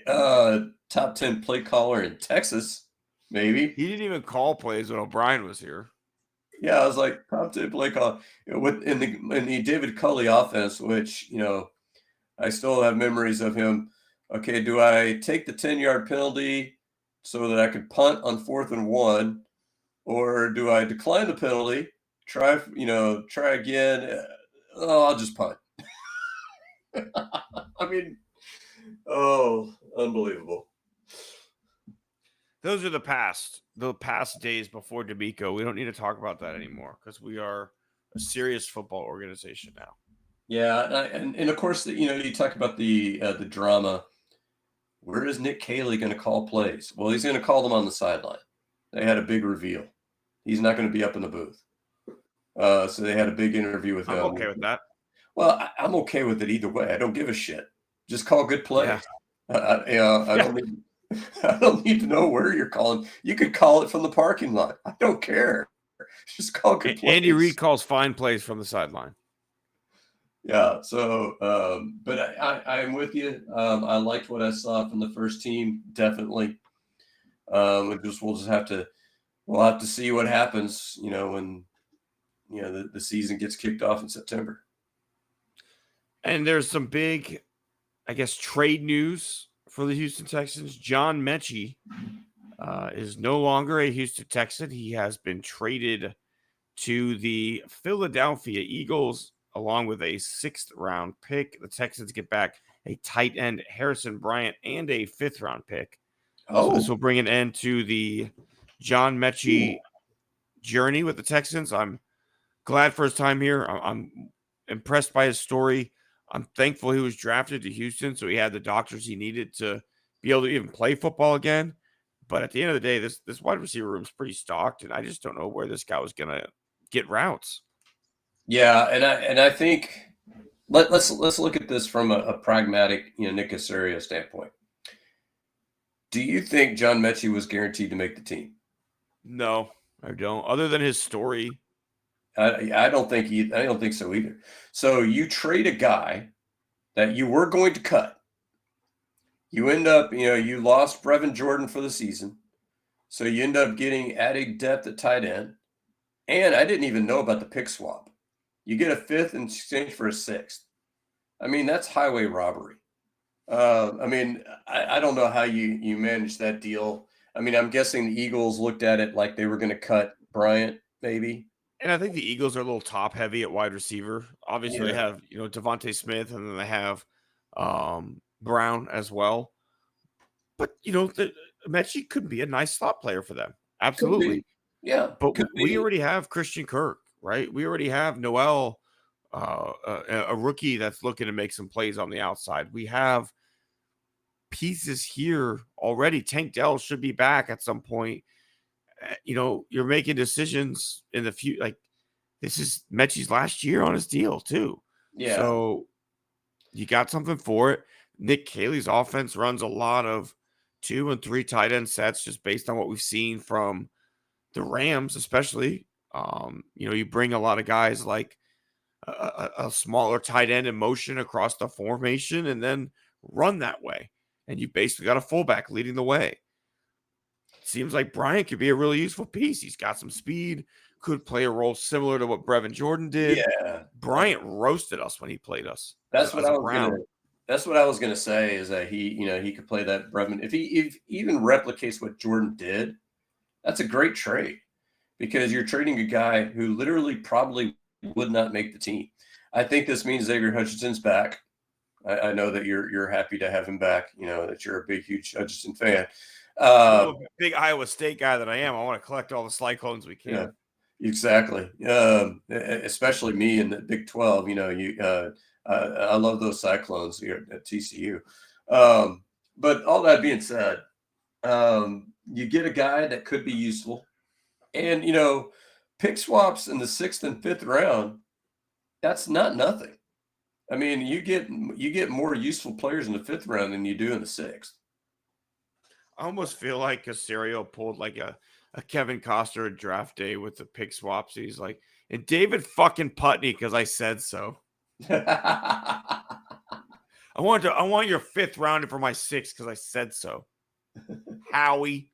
top 10 play caller in Texas, maybe. He didn't even call plays when O'Brien was here. Yeah, I was like, top 10 play caller in the David Culley offense, which I still have memories of him. Okay, do I take the 10-yard penalty so that I could punt on 4th and 1, or do I decline the penalty? Try again. Oh, I'll just punt. Unbelievable. Those are the past days before D'Amico. We don't need to talk about that anymore because we are a serious football organization now. Yeah, and of course, you talk about the drama. Where is Nick Caley going to call plays? Well, he's going to call them on the sideline. They had a big reveal. He's not going to be up in the booth. So they had a big interview with I'm him. okay with that. Well, I'm okay with it either way. I don't give a shit. Just call good plays. I don't need. I don't need to know where you're calling. You could call it from the parking lot. I don't care. Just call good plays. Andy Reid calls fine plays from the sideline. Yeah. So, but I'm with you. I liked what I saw from the first team. Definitely. We'll just have to see what happens. When the season gets kicked off in September. And there's some big, I guess, trade news for the Houston Texans. John Mechie is no longer a Houston Texan. He has been traded to the Philadelphia Eagles along with a 6th-round pick. The Texans get back a tight end, Harrison Bryant, and a 5th-round pick. Oh, So this will bring an end to the John Mechie journey with the Texans. I'm glad for his time here. I'm impressed by his story. I'm thankful he was drafted to Houston, so he had the doctors he needed to be able to even play football again. But at the end of the day, this wide receiver room is pretty stocked, and I just don't know where this guy was going to get routes. Yeah, and I think let's look at this from a pragmatic, Nick Caserio standpoint. Do you think John Mechie was guaranteed to make the team? No, I don't. Other than his story, I don't think so either. So you trade a guy that you were going to cut. You end up, you lost Brevin Jordan for the season. So you end up getting added depth at tight end. And I didn't even know about the pick swap. You get a 5th in exchange for a 6th. I mean, that's highway robbery. I don't know how you managed that deal. I mean, I'm guessing the Eagles looked at it like they were going to cut Bryant, maybe. And I think the Eagles are a little top heavy at wide receiver. Obviously, they have Devontae Smith, and then they have Brown as well. But Mechie could be a nice slot player for them, absolutely. Yeah, but we already have Christian Kirk, right? We already have Noel, a rookie that's looking to make some plays on the outside. We have pieces here already. Tank Dell should be back at some point. You're making decisions in the future. Like, this is Mechie's last year on his deal too. Yeah. So you got something for it. Nick Caley's offense runs a lot of 2 and 3 tight end sets just based on what we've seen from the Rams, especially. You bring a lot of guys like a smaller tight end in motion across the formation and then run that way. And you basically got a fullback leading the way. Seems like Bryant could be a really useful piece. He's got some speed, could play a role similar to what Brevin Jordan did. Yeah. Bryant roasted us when he played us. That's what I was gonna say is that he could play that Brevin. If he even replicates what Jordan did, that's a great trade because you're trading a guy who literally probably would not make the team. I think this means Xavier Hutchinson's back. I know that you're happy to have him back. That you're a big, huge Hutchinson fan. I'm a big Iowa State guy that I am. I want to collect all the Cyclones we can. Yeah, exactly. Especially me in the Big 12. I love those Cyclones here at TCU. But all that being said, you get a guy that could be useful, and pick swaps in the 6th and 5th round. That's not nothing. I mean, you get more useful players in the 5th round than you do in the 6th. I almost feel like Caserio pulled like a Kevin Costner at draft day with the pick swaps. He's like, and David fucking Putney because I said so. I want your 5th rounder for my 6th because I said so. Howie.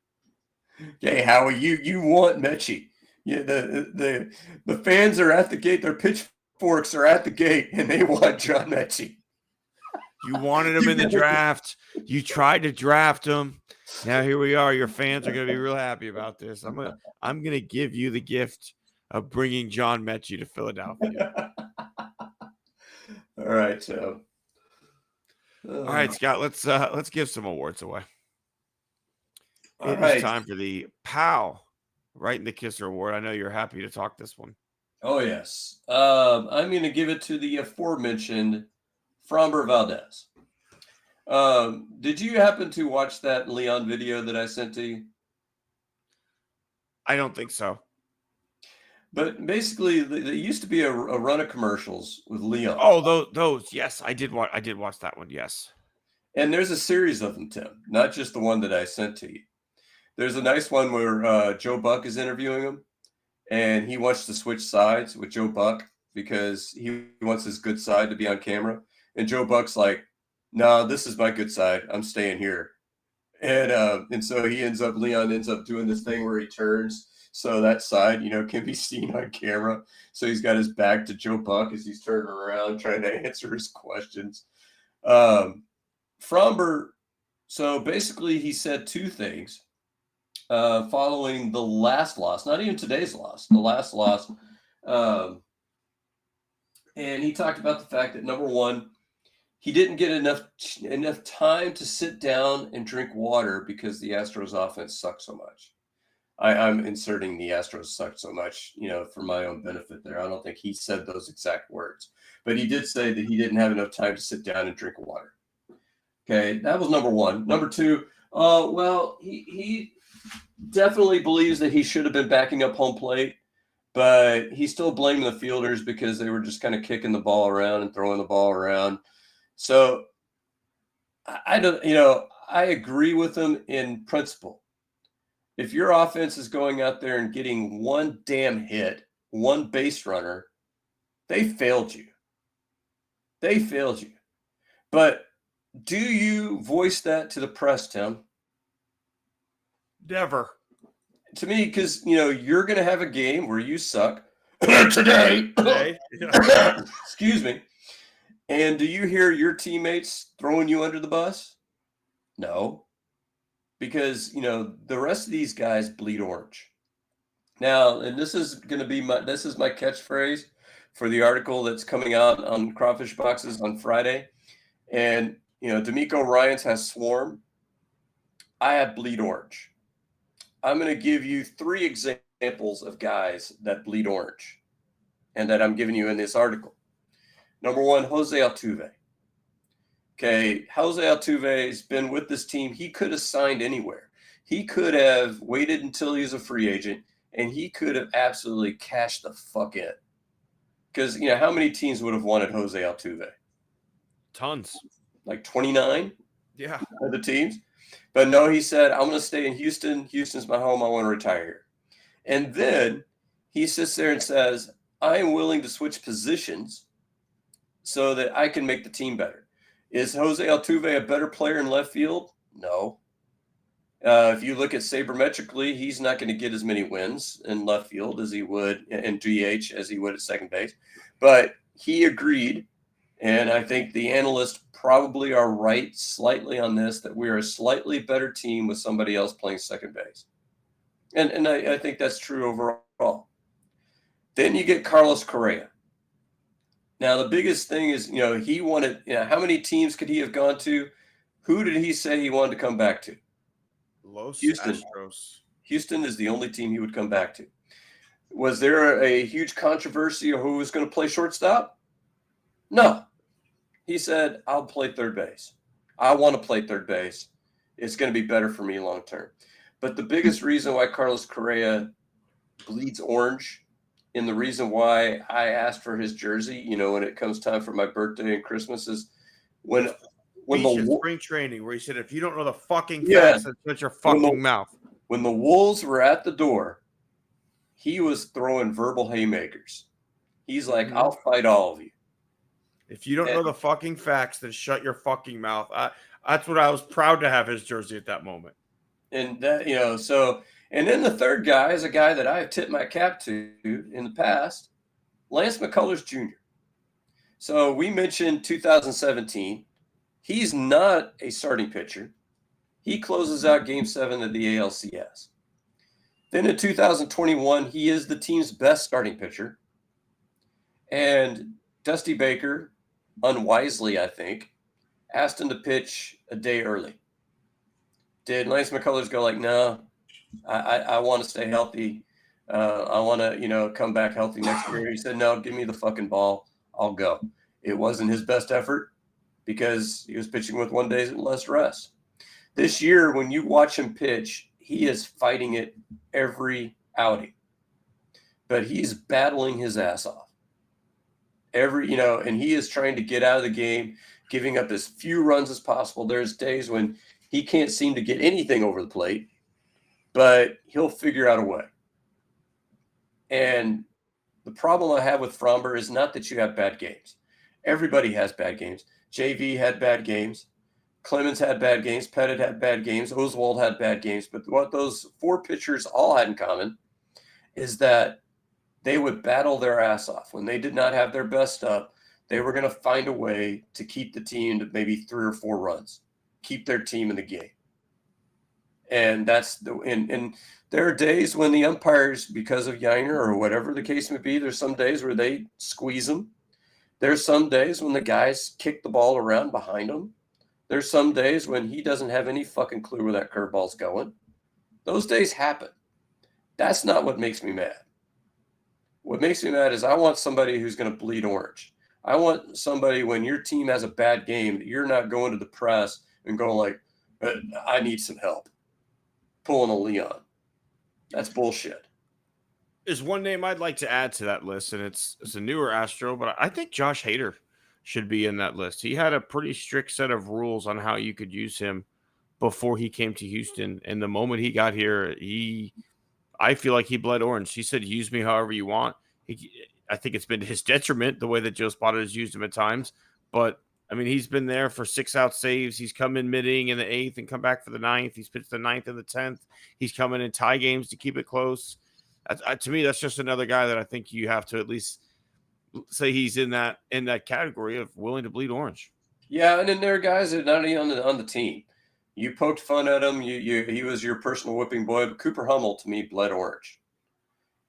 Okay, Howie, you want Mechie. Yeah, the fans are at the gate. Their pitchforks are at the gate, and they want John Mechie. You wanted him in the draft. You tried to draft him. Now here we are. Your fans are going to be real happy about this. I'm gonna give you the gift of bringing John Mechie to Philadelphia. All right, so. All right, Scott. Let's give some awards away. It's time for the POW Right in the Kisser Award. I know you're happy to talk this one. Oh, yes. I'm going to give it to the aforementioned Framber Valdez. Did you happen to watch that Leon video that I sent to you? I don't think so. But basically, there used to be a run of commercials with Leon. Oh, those. Yes, I did watch that one. Yes. And there's a series of them, Tim, not just the one that I sent to you. There's a nice one where Joe Buck is interviewing him, and he wants to switch sides with Joe Buck because he wants his good side to be on camera. And Joe Buck's like, "No, this is my good side. I'm staying here." And so Leon ends up doing this thing where he turns so that side, can be seen on camera. So he's got his back to Joe Buck as he's turning around trying to answer his questions. Fromber, so basically he said two things following the last loss, not even today's loss, the last loss. And he talked about the fact that, number one, he didn't get enough time to sit down and drink water because the Astros offense sucked so much. I'm inserting the Astros sucked so much, for my own benefit there. I don't think he said those exact words, but he did say that he didn't have enough time to sit down and drink water. Okay, that was number one. Number two, well, he definitely believes that he should have been backing up home plate, but he's still blaming the fielders because they were just kind of kicking the ball around and throwing the ball around. So I don't, I agree with him in principle. If your offense is going out there and getting one damn hit, one base runner, they failed you. They failed you. But do you voice that to the press, Tim? Never. To me, because, you're going to have a game where you suck today. Excuse me. And do you hear your teammates throwing you under the bus? No. Because, the rest of these guys bleed orange. Now, and this is going to be my catchphrase for the article that's coming out on Crawfish Boxes on Friday. And, D'Amico Ryans has swarm. I have bleed orange. I'm going to give you 3 examples of guys that bleed orange and that I'm giving you in this article. Number one, Jose Altuve. Okay, Jose Altuve has been with this team. He could have signed anywhere. He could have waited until he was a free agent, and he could have absolutely cashed the fuck in. Because, how many teams would have wanted Jose Altuve? Tons. Like 29? Yeah. Of the teams? But no, he said, I'm going to stay in Houston. Houston's my home. I want to retire here. And then he sits there and says, I am willing to switch positions so that I can make the team better. Is Jose Altuve a better player in left field? No. If you look at sabermetrically, he's not going to get as many wins in left field as he would in DH as he would at second base. But he agreed, and I think the analysts probably are right slightly on this, that we are a slightly better team with somebody else playing second base. And I think that's true overall. Then you get Carlos Correa. Now, the biggest thing is, he wanted, how many teams could he have gone to? Who did he say he wanted to come back to? Houston. Astros. Houston is the only team he would come back to. Was there a huge controversy of who was going to play shortstop? No. He said, I'll play third base. I want to play third base. It's going to be better for me long term. But the biggest reason why Carlos Correa bleeds orange, and the reason why I asked for his jersey, when it comes time for my birthday and Christmas, is when the spring training where he said, if you don't know the fucking facts, then shut your fucking mouth. When the Wolves were at the door, he was throwing verbal haymakers. He's like, I'll fight all of you. If you don't know the fucking facts, then shut your fucking mouth. That's what I was proud to have his jersey at that moment. And that, and then the third guy is a guy that I've tipped my cap to in the past, Lance McCullers Jr. So we mentioned 2017. He's not a starting pitcher. He closes out Game 7 of the ALCS. Then in 2021, he is the team's best starting pitcher. And Dusty Baker, unwisely, I think, asked him to pitch a day early. Did Lance McCullers go like, no, I want to stay healthy. I want to, come back healthy next year. He said, no, give me the fucking ball. I'll go. It wasn't his best effort because he was pitching with 1 day less rest. This year, when you watch him pitch, he is fighting it every outing, but he's battling his ass off and he is trying to get out of the game, giving up as few runs as possible. There's days when he can't seem to get anything over the plate, but he'll figure out a way. And the problem I have with Fromber is not that you have bad games. Everybody has bad games. JV had bad games. Clemens had bad games. Pettit had bad games. Oswald had bad games. But what those 4 pitchers all had in common is that they would battle their ass off. When they did not have their best up, they were going to find a way to keep the team to maybe 3 or 4 runs, keep their team in the game. And and there are days when the umpires, because of Yiner or whatever the case may be, there's some days where they squeeze them. There's some days when the guys kick the ball around behind them. There's some days when he doesn't have any fucking clue where that curveball's going. Those days happen. That's not what makes me mad. What makes me mad is I want somebody who's going to bleed orange. I want somebody, when your team has a bad game, that you're not going to the press and going like, I need some help. Pulling a Leon. That's bullshit. There's one name I'd like to add to that list, and it's a newer Astro, but I think Josh Hader should be in that list. He had a pretty strict set of rules on how you could use him before he came to Houston. And the moment he got here, I feel like he bled orange. He said, use me however you want. I think it's been to his detriment, the way that Joe Spotted has used him at times. But, I mean, he's been there for 6-out saves. He's come in mid-inning in the 8th and come back for the 9th. He's pitched the 9th and the 10th. He's coming in tie games to keep it close. To me, that's just another guy that I think you have to at least say he's in that category of willing to bleed orange. Yeah, and then there are guys that are not even on the team. You poked fun at him. He was your personal whipping boy. But Cooper Hummel, to me, bled orange.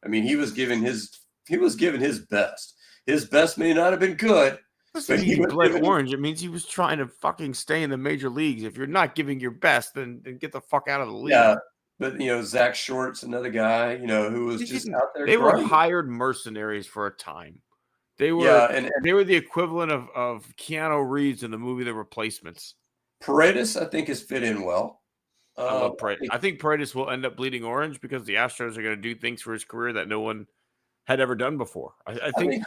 I mean, he was given his best. His best may not have been good. But he bled orange. It means he was trying to fucking stay in the major leagues. If you're not giving your best, then get the fuck out of the league. Yeah, but Zach Short's another guy, who was just out there. They were hired mercenaries for a time. They were they were the equivalent of Keanu Reeves in the movie The Replacements. Paredes, I think, has fit in well. I love Paredes. I think Paredes will end up bleeding orange because the Astros are going to do things for his career that no one had ever done before. I think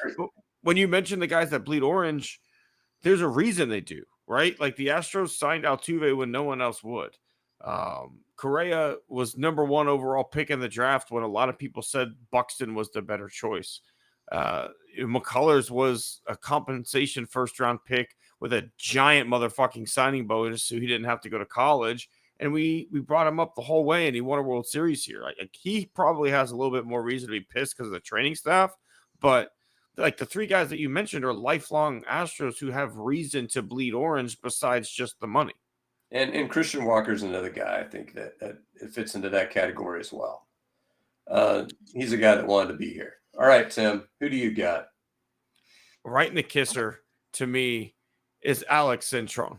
when you mention the guys that bleed orange, there's a reason they do, right? Like the Astros signed Altuve when no one else would. Correa was number 1 overall pick in the draft when a lot of people said Buxton was the better choice. McCullers was a compensation first-round pick with a giant motherfucking signing bonus, so he didn't have to go to college. And we brought him up the whole way, and he won a World Series here. Like he probably has a little bit more reason to be pissed because of the training staff. But like the 3 guys that you mentioned are lifelong Astros who have reason to bleed orange besides just the money. And Christian Walker's another guy, I think, that it fits into that category as well. He's a guy that wanted to be here. All right, Tim, who do you got? Right in the kisser, to me, is Alex Cintron.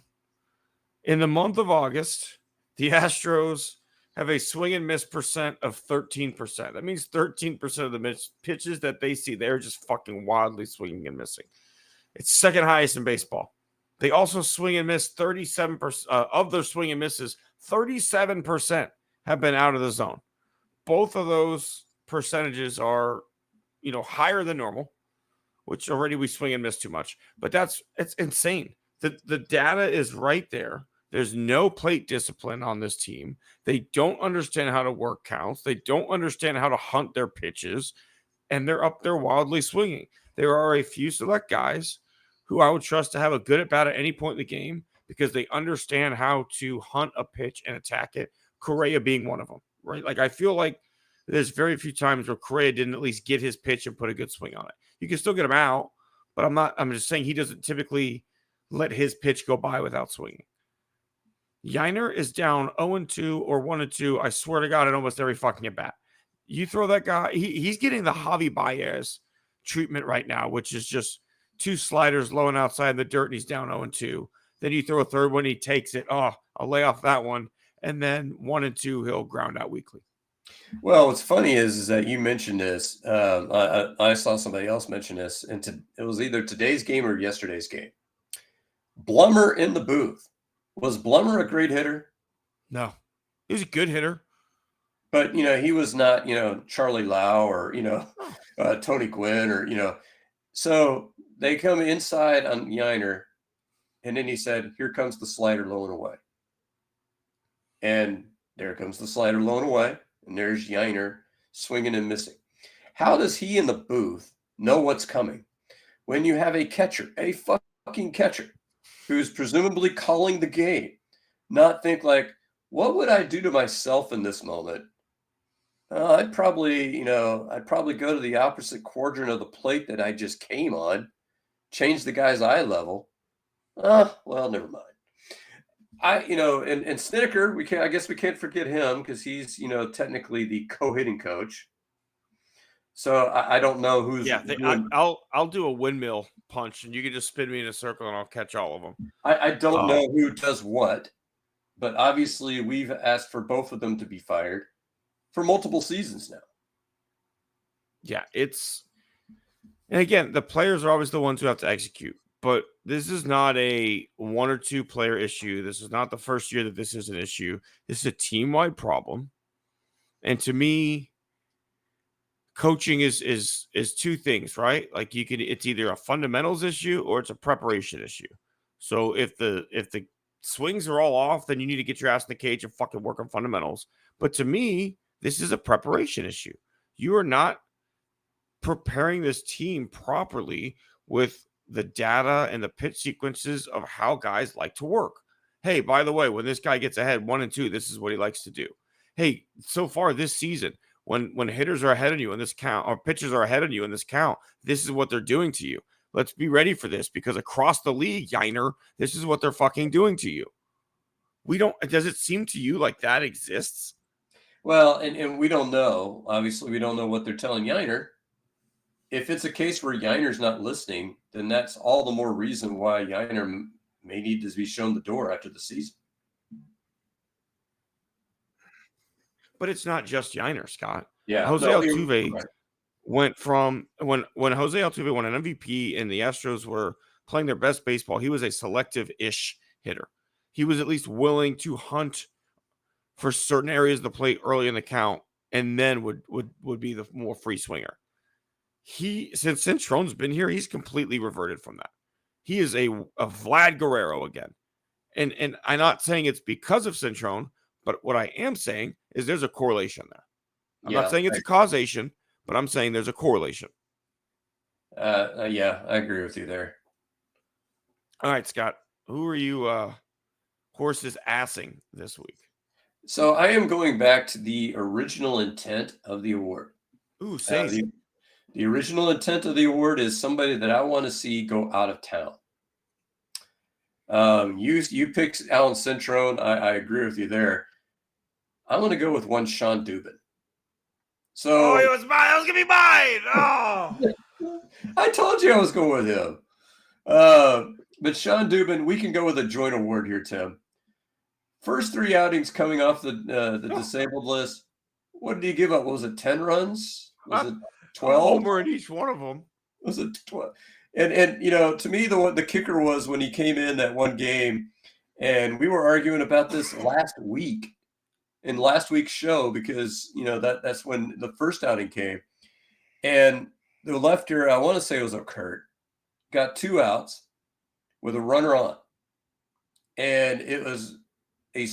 In the month of August, the Astros have a swing and miss percent of 13%. That means 13% of the pitches that they see, they're just fucking wildly swinging and missing. It's second highest in baseball. They also swing and miss 37% of their swing and misses. 37% have been out of the zone. Both of those percentages are, higher than normal, which already we swing and miss too much. But it's insane. The data is right there. There's no plate discipline on this team. They don't understand how to work counts. They don't understand how to hunt their pitches, and they're up there wildly swinging. There are a few select guys who I would trust to have a good at bat at any point in the game because they understand how to hunt a pitch and attack it. Correa being one of them, right? Like I feel like there's very few times where Correa didn't at least get his pitch and put a good swing on it. You can still get him out, but I'm just saying he doesn't typically let his pitch go by without swinging. Yiner is down 0-2 or 1-2. I swear to God, at almost every fucking at bat. You throw that guy, he's getting the Javi Baez treatment right now, which is just 2 sliders low and outside in the dirt, and he's down 0-2. Then you throw a third one, he takes it. Oh, I'll lay off that one. And then 1-2, he'll ground out weakly. Well, what's funny is that you mentioned this. I saw somebody else mention this, and it was either today's game or yesterday's game. Blummer in the booth. Was Blummer a great hitter? No, he was a good hitter. But, he was not, Charlie Lau or, Oh. Tony Gwynn or, So they come inside on Yiner, and then he said, here comes the slider low and away. And there comes the slider low and away. And there's Yiner swinging and missing. How does he in the booth know what's coming when you have a catcher, a fucking catcher, who's presumably calling the game, not think like, what would I do to myself in this moment? I'd probably go to the opposite quadrant of the plate that I just came on, change the guy's eye level. Well, never mind. And Snedeker, I guess we can't forget him because he's, technically the co-hitting coach. So I don't know who's. Yeah, I'll do a windmill punch, and you can just spin me in a circle, and I'll catch all of them. I don't know who does what, but obviously we've asked for both of them to be fired for multiple seasons now. Yeah, and again, the players are always the ones who have to execute. But this is not a one or two player issue. This is not the first year that this is an issue. This is a team-wide problem. And to me, coaching is two things, right? Like it's either a fundamentals issue or it's a preparation issue. So if the swings are all off, then you need to get your ass in the cage and fucking work on fundamentals. But to me, this is a preparation issue. You are not preparing this team properly with the data and the pitch sequences of how guys like to work. Hey, by the way, when this guy gets ahead 1-2, this is what he likes to do. Hey, so far this season, when hitters are ahead of you in this count, or pitchers are ahead of you in this count, this is what they're doing to you. Let's be ready for this because across the league, Yiner, this is what they're fucking doing to you. Does it seem to you like that exists? Well, and we don't know. Obviously, we don't know what they're telling Yiner. If it's a case where Yiner's not listening, then that's all the more reason why Yiner may need to be shown the door after the season. But it's not just Yiner, Scott. Yeah, Jose Altuve went from when Jose Altuve won an MVP and the Astros were playing their best baseball, he was a selective-ish hitter. He was at least willing to hunt for certain areas of the plate early in the count, and then would be the more free swinger. Since Cintrone's been here, he's completely reverted from that. He is a Vlad Guerrero again. And I'm not saying it's because of Cintrone, but what I am saying is there's a correlation there. I'm not saying it's a causation, but I'm saying there's a correlation. Yeah, I agree with you there. All right, Scott, who are you horses assing this week? So I am going back to the original intent of the award. Ooh, same. The original intent of the award is somebody that I want to see go out of town. You picked Alan Cintrone. I agree with you there. I'm going to go with one Sean Dubin. So it was mine. It was gonna be mine. Oh, I told you I was going with him. But Sean Dubin, we can go with a joint award here, Tim. First three outings coming off the disabled list. What did he give up? What was it, 10 runs? Was it 12? Homer in each one of them. Was it 12? And to me, the kicker was when he came in that one game, and we were arguing about this last week in last week's show because that's when the first outing came, and the lefter, I want to say it was Kurt, got 2 outs with a runner on, and it was a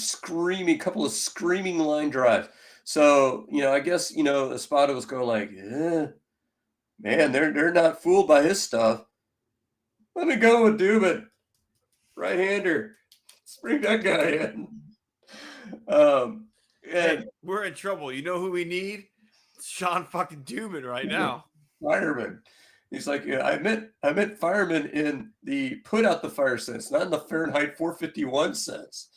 couple of screaming line drives. So I guess Espada was going like, man, they're not fooled by his stuff. Let me go with Dubin, right-hander. Let's bring that guy in. And we're in trouble. You know who we need? Sean fucking Dubin right now. Fireman. He's like, yeah, I meant fireman in the put out the fire sense, not in the Fahrenheit 451 sense.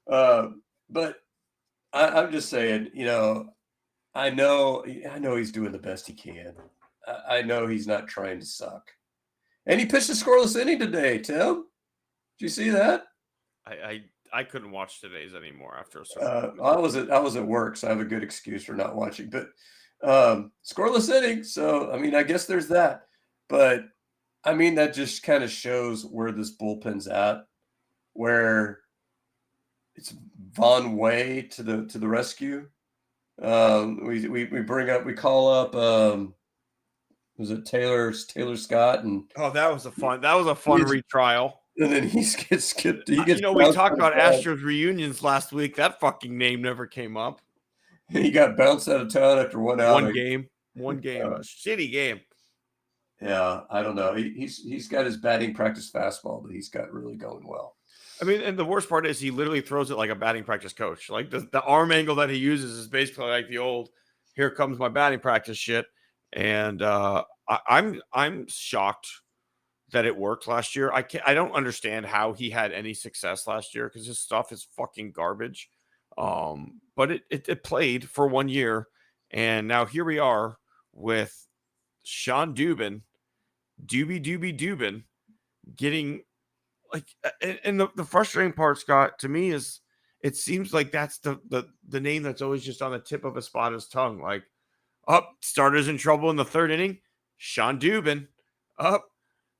But I'm just saying, I know he's doing the best he can. I know he's not trying to suck. And he pitched a scoreless inning today, Tim. Did you see that? I I couldn't watch today's anymore after a certain point. I was at work, so I have a good excuse for not watching. But scoreless inning, so I mean, I guess there's that. But I mean, that just kind of shows where this bullpen's at, where it's Von Way to the rescue. We call up was it Taylor Scott, and that was a fun retrial. And then he gets skipped. We talked about Astros reunions last week. That fucking name never came up. He got bounced out of town after one outing. One game, a shitty game. Yeah, I don't know. He's got his batting practice fastball that he's got really going well. I mean, and the worst part is he literally throws it like a batting practice coach. Like the arm angle that he uses is basically like the old "here comes my batting practice" shit. And I'm shocked that it worked last year. I don't understand how he had any success last year because his stuff is fucking garbage. But it played for 1 year, and now here we are with Sean Dubin, getting like, and the frustrating part, Scott, to me is it seems like that's the name that's always just on the tip of a spotter's tongue. Like, starters in trouble in the third inning, Sean Dubin.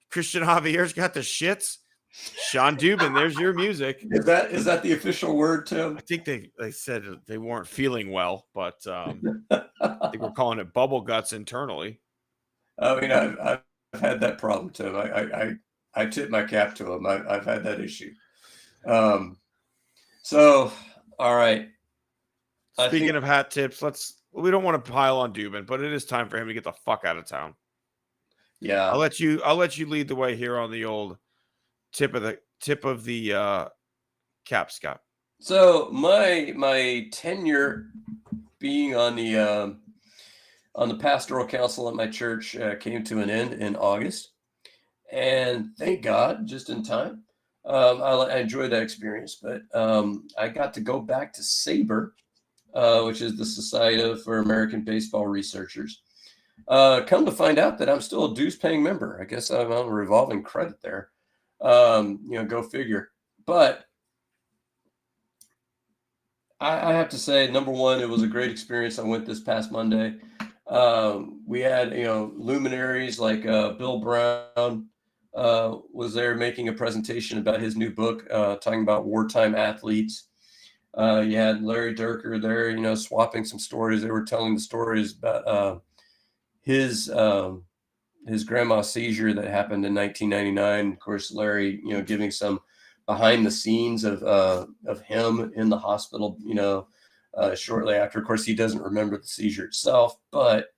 Christian Javier's got the shits. Sean Dubin, there's your music. Is that the official word, Tim? I think they said they weren't feeling well, but I think we're calling it bubble guts internally. I mean, I've had that problem, Tim. I tip my cap to him. I've had that issue. So, all right. Speaking of hat tips, we don't want to pile on Dubin, but it is time for him to get the fuck out of town. Yeah. I'll let you lead the way here on the old tip of the cap, Scott. So my tenure being on the pastoral council at my church came to an end in August, and thank God, just in time. I enjoyed that experience, but I got to go back to SABR, which is the Society for American Baseball Researchers. Come to find out that I'm still a dues-paying member. I guess I'm on a revolving credit there. Go figure. But I have to say, number one, it was a great experience. I went this past Monday. We had, luminaries like Bill Brown was there making a presentation about his new book, talking about wartime athletes. You had Larry Durker there, swapping some stories. They were telling the stories about his grandma seizure that happened in 1999. Of course, Larry, giving some behind the scenes of him in the hospital, shortly after. Of course, he doesn't remember the seizure itself, but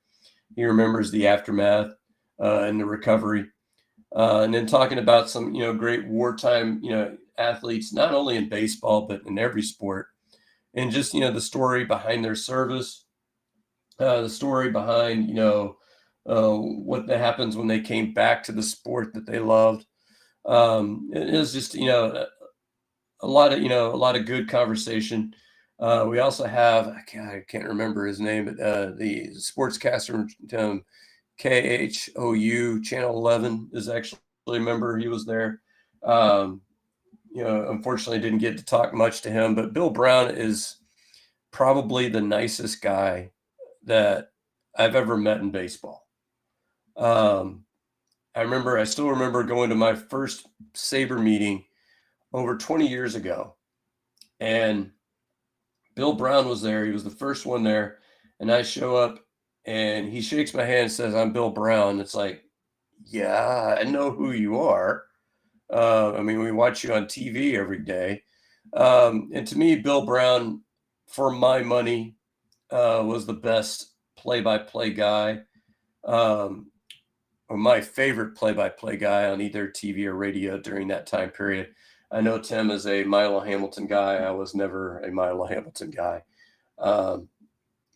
he remembers the aftermath and the recovery. And then talking about some, great wartime, athletes, not only in baseball, but in every sport. And just, the story behind their service, the story behind, what happens when they came back to the sport that they loved. It was just, a lot of good conversation. We also have, I can't remember his name, but the sportscaster, KHOU Channel 11 is actually a member. He was there. Unfortunately didn't get to talk much to him, but Bill Brown is probably the nicest guy that I've ever met in baseball. I still remember going to my first SABR meeting over 20 years ago, and Bill Brown was there. He was the first one there, and I show up and he shakes my hand and says, "I'm Bill Brown." It's like, yeah, I know who you are. We watch you on TV every day. And to me, Bill Brown, for my money, was the best play-by-play guy, or my favorite play-by-play guy on either TV or radio during that time period. I know Tim is a Milo Hamilton guy. I was never a Milo Hamilton guy.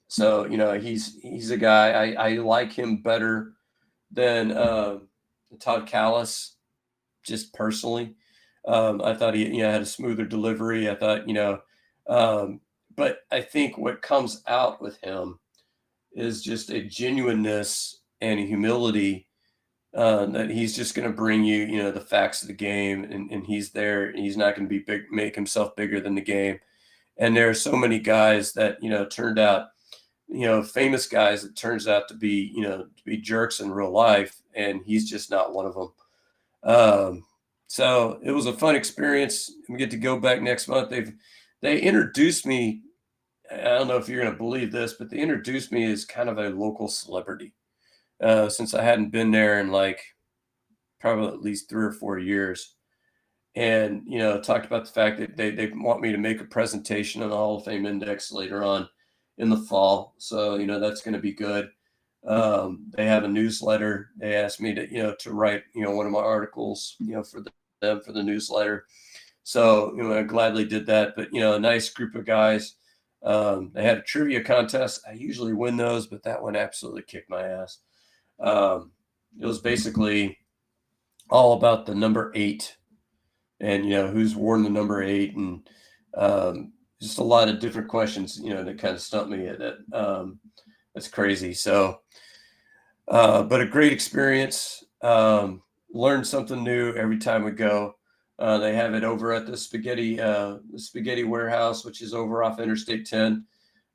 So, he's a guy, I like him better than Todd Callis, just personally. I thought he had a smoother delivery. I thought, but I think what comes out with him is just a genuineness and a humility that he's just going to bring you, the facts of the game, and he's there. And he's not going to be big, make himself bigger than the game. And there are so many guys that turned out, famous guys that turns out to be jerks in real life, and he's just not one of them. So it was a fun experience. We get to go back next month. They introduced me. I don't know if you're going to believe this, but they introduced me as kind of a local celebrity, since I hadn't been there in like probably at least 3 or 4 years. And, talked about the fact that they want me to make a presentation on the Hall of Fame Index later on in the fall. So, that's going to be good. They have a newsletter. They asked me to write, one of my articles, for them for the newsletter. So, I gladly did that. But, a nice group of guys. They had a trivia contest. I usually win those, but that one absolutely kicked my ass. It was basically all about the number 8 and, who's worn the number 8, and just a lot of different questions, that kind of stumped me at it. That's crazy. So, but a great experience. Learn something new every time we go. They have it over at the Spaghetti Warehouse, which is over off Interstate 10.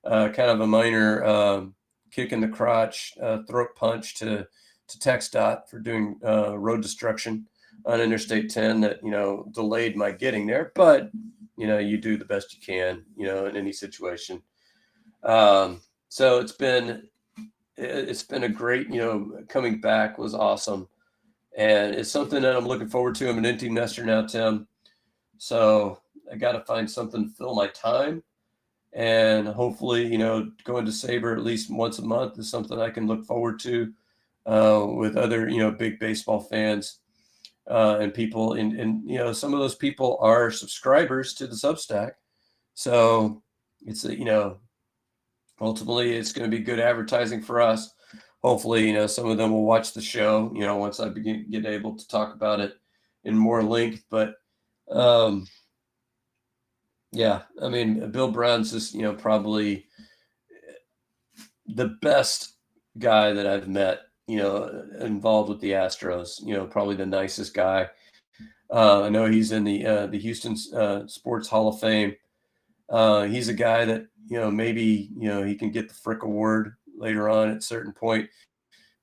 Kind of a minor kick in the crotch, throat punch to TxDOT for doing road destruction on Interstate 10 that delayed my getting there. But you do the best you can, in any situation. So it's been a great, coming back was awesome. And it's something that I'm looking forward to. I'm an empty nester now, Tim. So I got to find something to fill my time. And hopefully, going to Sabre at least once a month is something I can look forward to with other, big baseball fans and people. And some of those people are subscribers to the Substack. So it's, ultimately it's going to be good advertising for us. Hopefully, some of them will watch the show, once I get able to talk about it in more length. But yeah, I mean, Bill Brown's just, probably the best guy that I've met, involved with the Astros, probably the nicest guy. I know he's in the Houston Sports Hall of Fame. He's a guy that, maybe, he can get the Frick Award later on at a certain point.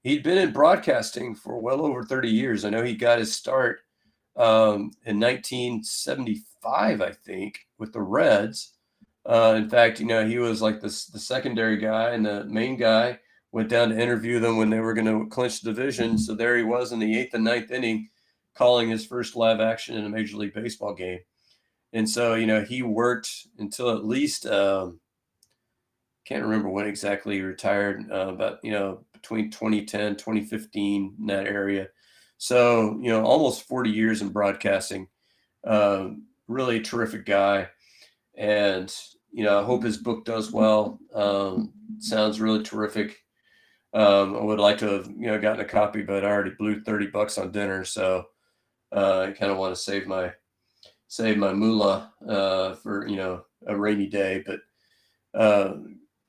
He'd been in broadcasting for well over 30 years. I know he got his start in 1975, I think, with the Reds. In fact, he was like the secondary guy, and the main guy went down to interview them when they were going to clinch the division. So there he was in the 8th and 9th inning, calling his first live action in a Major League Baseball game. And so, he worked until at least, can't remember when exactly he retired, but, between 2010, 2015, in that area. So, almost 40 years in broadcasting. Really terrific guy. And, I hope his book does well. Sounds really terrific. I would like to have, gotten a copy, but I already blew $30 on dinner. So I kind of want to save my moolah for, a rainy day, but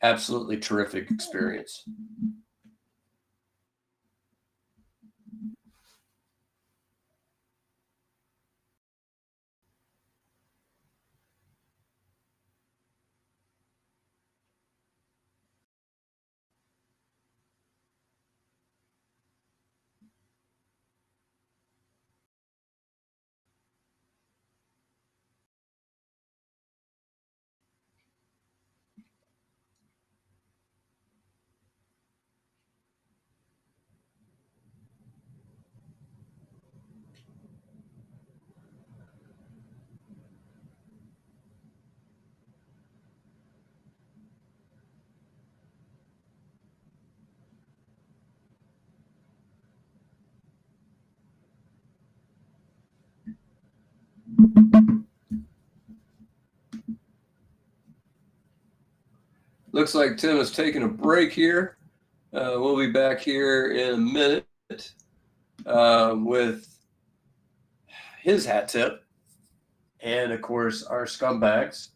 absolutely terrific experience. Looks like Tim is taking a break here. We'll be back here in a minute with his hat tip and, of course, our scumbags.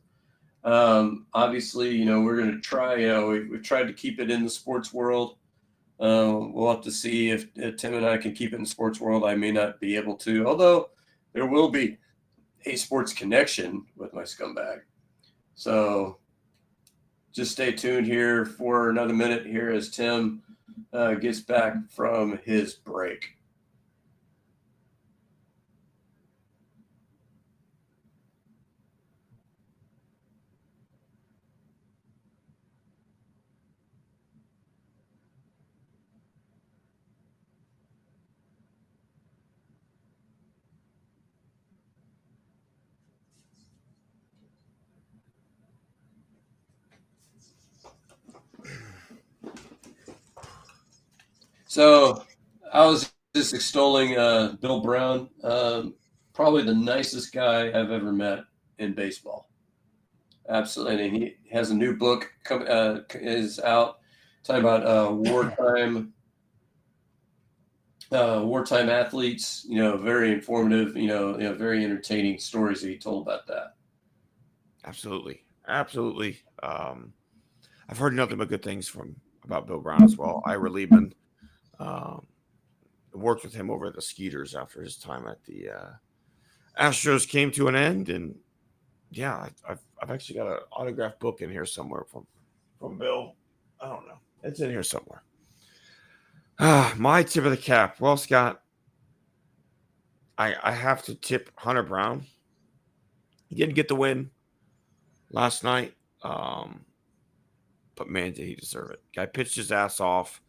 Obviously, we're going to try, we've tried to keep it in the sports world. We'll have to see if Tim and I can keep it in the sports world. I may not be able to, although there will be a sports connection with my scumbag. So just stay tuned here for another minute here as Tim gets back from his break. So I was just extolling Bill Brown, probably the nicest guy I've ever met in baseball. Absolutely, and he has a new book is out talking about wartime athletes. Very informative. Very entertaining stories that he told about that. Absolutely. I've heard nothing but good things about Bill Brown as well. Ira Liebman worked with him over at the Skeeters after his time at the Astros came to an end, and yeah, I've actually got an autographed book in here somewhere from Bill. I don't know, it's in here somewhere. My tip of the cap. Well, Scott, I have to tip Hunter Brown. He didn't get the win last night, but man, did he deserve it. Guy pitched his ass off,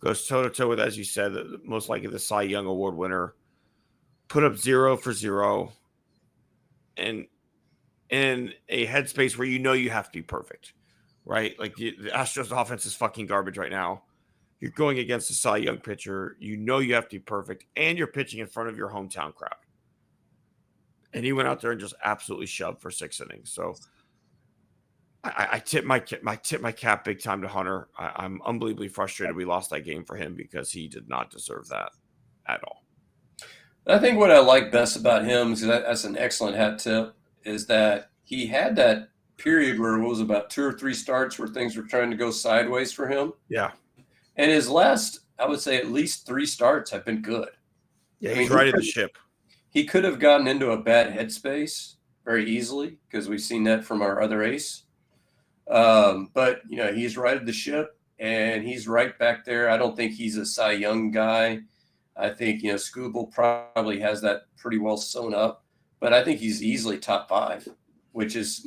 goes toe-to-toe with, as you said, most likely the Cy Young Award winner, put up 0 for 0, and in a headspace where you have to be perfect, right? Like the Astros offense is fucking garbage right now. You're going against a Cy Young pitcher. You have to be perfect, and you're pitching in front of your hometown crowd. And he went out there and just absolutely shoved for 6 innings. So I tip my cap big time to Hunter. I'm unbelievably frustrated we lost that game for him because he did not deserve that at all. I think what I like best about him, because that's an excellent hat tip, is that he had that period where it was about 2 or 3 starts where things were trying to go sideways for him. Yeah. And his last, I would say, at least 3 starts have been good. Yeah, he's righted the ship. He could have gotten into a bad headspace very easily because we've seen that from our other ace. But, he's righted the ship, and he's right back there. I don't think he's a Cy Young guy. I think, Scooble probably has that pretty well sewn up. But I think he's easily top 5, which is,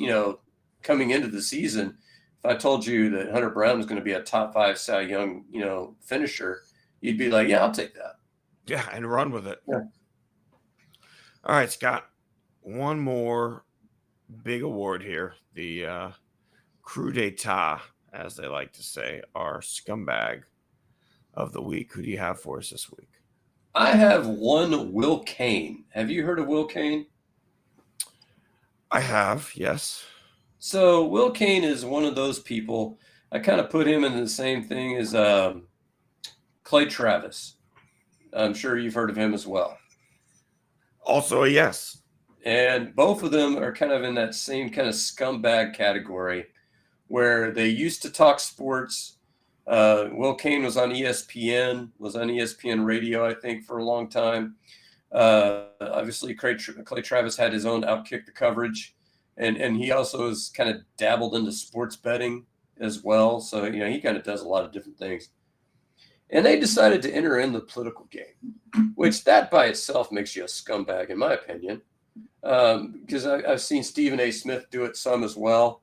coming into the season, if I told you that Hunter Brown was going to be a top 5 Cy Young, finisher, you'd be like, yeah, I'll take that. Yeah, and run with it. Yeah. All right, Scott. One more big award here. The Crew d'etat, as they like to say, our scumbag of the week. Who do you have for us this week? I have one Will Kane. Have you heard of Will Kane? I have, yes. So Will Kane is one of those people. I kind of put him in the same thing as Clay Travis. I'm sure you've heard of him as well. Also a yes. And both of them are kind of in that same kind of scumbag category where they used to talk sports. Will Kane was on ESPN radio, I think, for a long time. Obviously, Clay Travis had his own Outkick the coverage. And he also has kind of dabbled into sports betting as well. So, he kind of does a lot of different things. And they decided to enter in the political game, which that by itself makes you a scumbag, in my opinion. Because I've seen Stephen A. Smith do it some as well.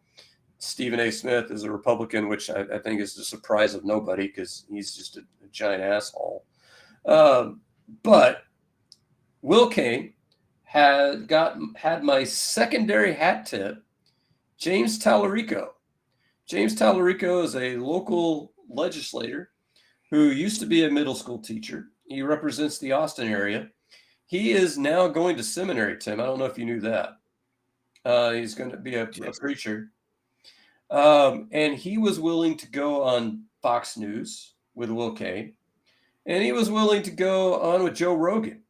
Stephen A. Smith is a Republican, which I think is the surprise of nobody because he's just a giant asshole. But Will Kane had my secondary hat tip, James Tallarico. James Tallarico is a local legislator who used to be a middle school teacher. He represents the Austin area. He is now going to seminary, Tim. I don't know if you knew that. He's going to be a preacher. And he was willing to go on Fox News with Will Kane. And he was willing to go on with Joe Rogan.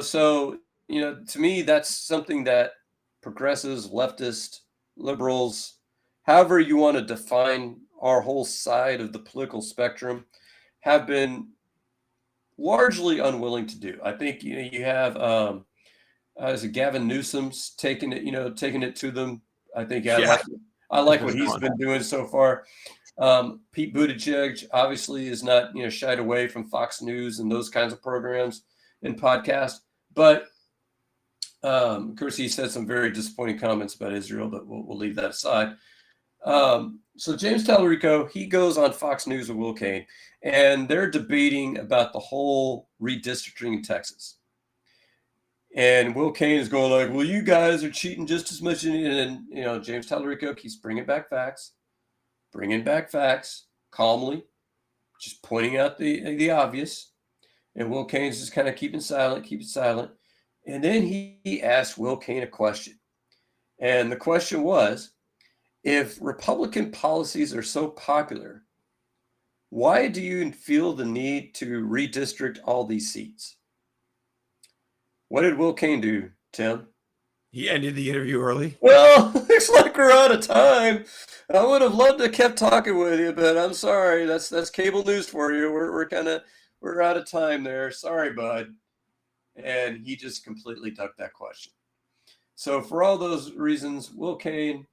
So, to me, that's something that progressives, leftists, liberals, however you want to define our whole side of the political spectrum, have been largely unwilling to do. I think you have is it Gavin Newsom's taking it to them. I think Yeah. I like It's what been he's fun. been doing so far. Pete Buttigieg obviously is not shied away from Fox News and those kinds of programs and podcasts, but of course he said some very disappointing comments about Israel, but we'll leave that aside. So James Tallarico, he goes on Fox News with Will Cain, and they're debating about the whole redistricting in Texas. And Will Cain is going like, "Well, you guys are cheating just as much." And James Tallarico keeps bringing back facts calmly, just pointing out the obvious. And Will Cain's just kind of keeping silent. And then he asked Will Cain a question. And the question was, if Republican policies are so popular, why do you feel the need to redistrict all these seats? What did Will Cain do, Tim? He ended the interview early. Well, looks like we're out of time. I would have loved to have kept talking with you, but I'm sorry. That's cable news for you. We're out of time there. Sorry, bud. And he just completely ducked that question. So for all those reasons, Will Cain,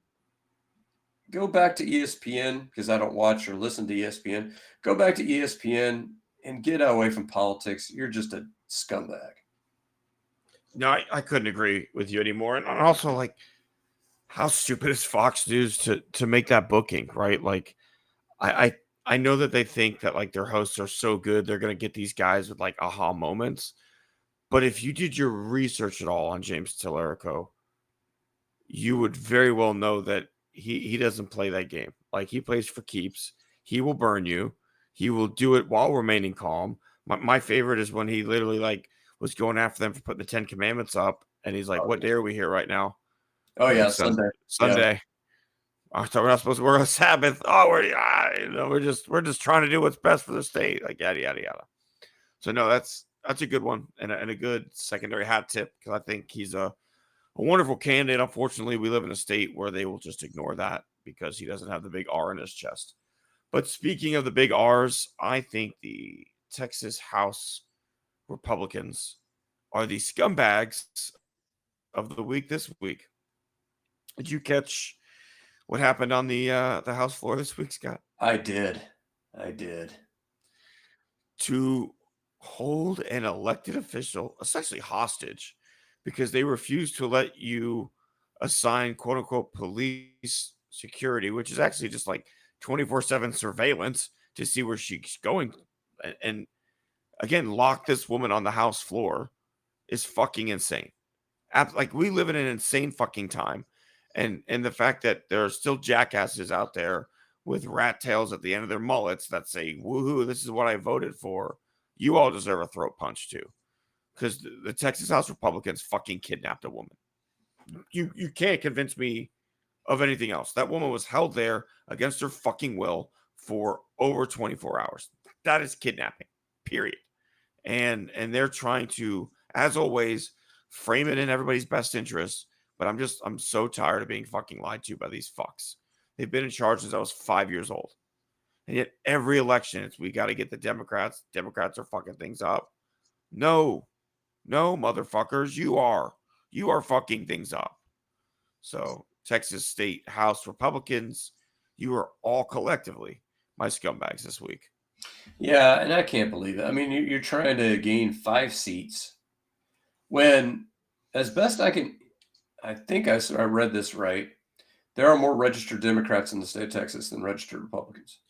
go back to ESPN, because I don't watch or listen to ESPN. Go back to ESPN and get away from politics. You're just a scumbag. No, I couldn't agree with you anymore. And also, like, how stupid is Fox News to make that booking, right? Like, I know that they think that like their hosts are so good, they're gonna get these guys with like aha moments. But if you did your research at all on James Tallarico, you would very well know that he doesn't play that game. Like, he plays for keeps. He will burn you. He will do it while remaining calm. My favorite is when he literally like was going after them for putting the 10 Commandments up, and he's like, "What day are we here right now?" Oh yeah, Like, Sunday. Sunday. I thought we're not supposed to work on Sabbath. Oh, we're just trying to do what's best for the state. Like, yada yada yada. So no, that's a good one and a good secondary hat tip, because I think he's a wonderful candidate. Unfortunately, we live in a state where they will just ignore that because he doesn't have the big R in his chest. But speaking of the big R's, I think the Texas House Republicans are the scumbags of the week this week. Did you catch what happened on the House floor this week, Scott? I did. To hold an elected official essentially hostage because they refuse to let you assign quote unquote police security, which is actually just like 24/7 surveillance to see where she's going. And again, lock this woman on the House floor is fucking insane. Like, we live in an insane fucking time. And the fact that there are still jackasses out there with rat tails at the end of their mullets that say, "Woohoo, this is what I voted for." You all deserve a throat punch too. Because the Texas House Republicans fucking kidnapped a woman. You can't convince me of anything else. That woman was held there against her fucking will for over 24 hours. That is kidnapping, period. And they're trying to, as always, frame it in everybody's best interest. But I'm so tired of being fucking lied to by these fucks. They've been in charge since I was 5 years old. And yet every election, we got to get the Democrats. Democrats are fucking things up. No, motherfuckers, you are fucking things up. So Texas State House Republicans, you are all collectively my scumbags this week. Yeah, and I can't believe it. I mean, you're trying to gain 5 seats when, as best I can, I think I read this right, there are more registered Democrats in the state of Texas than registered Republicans.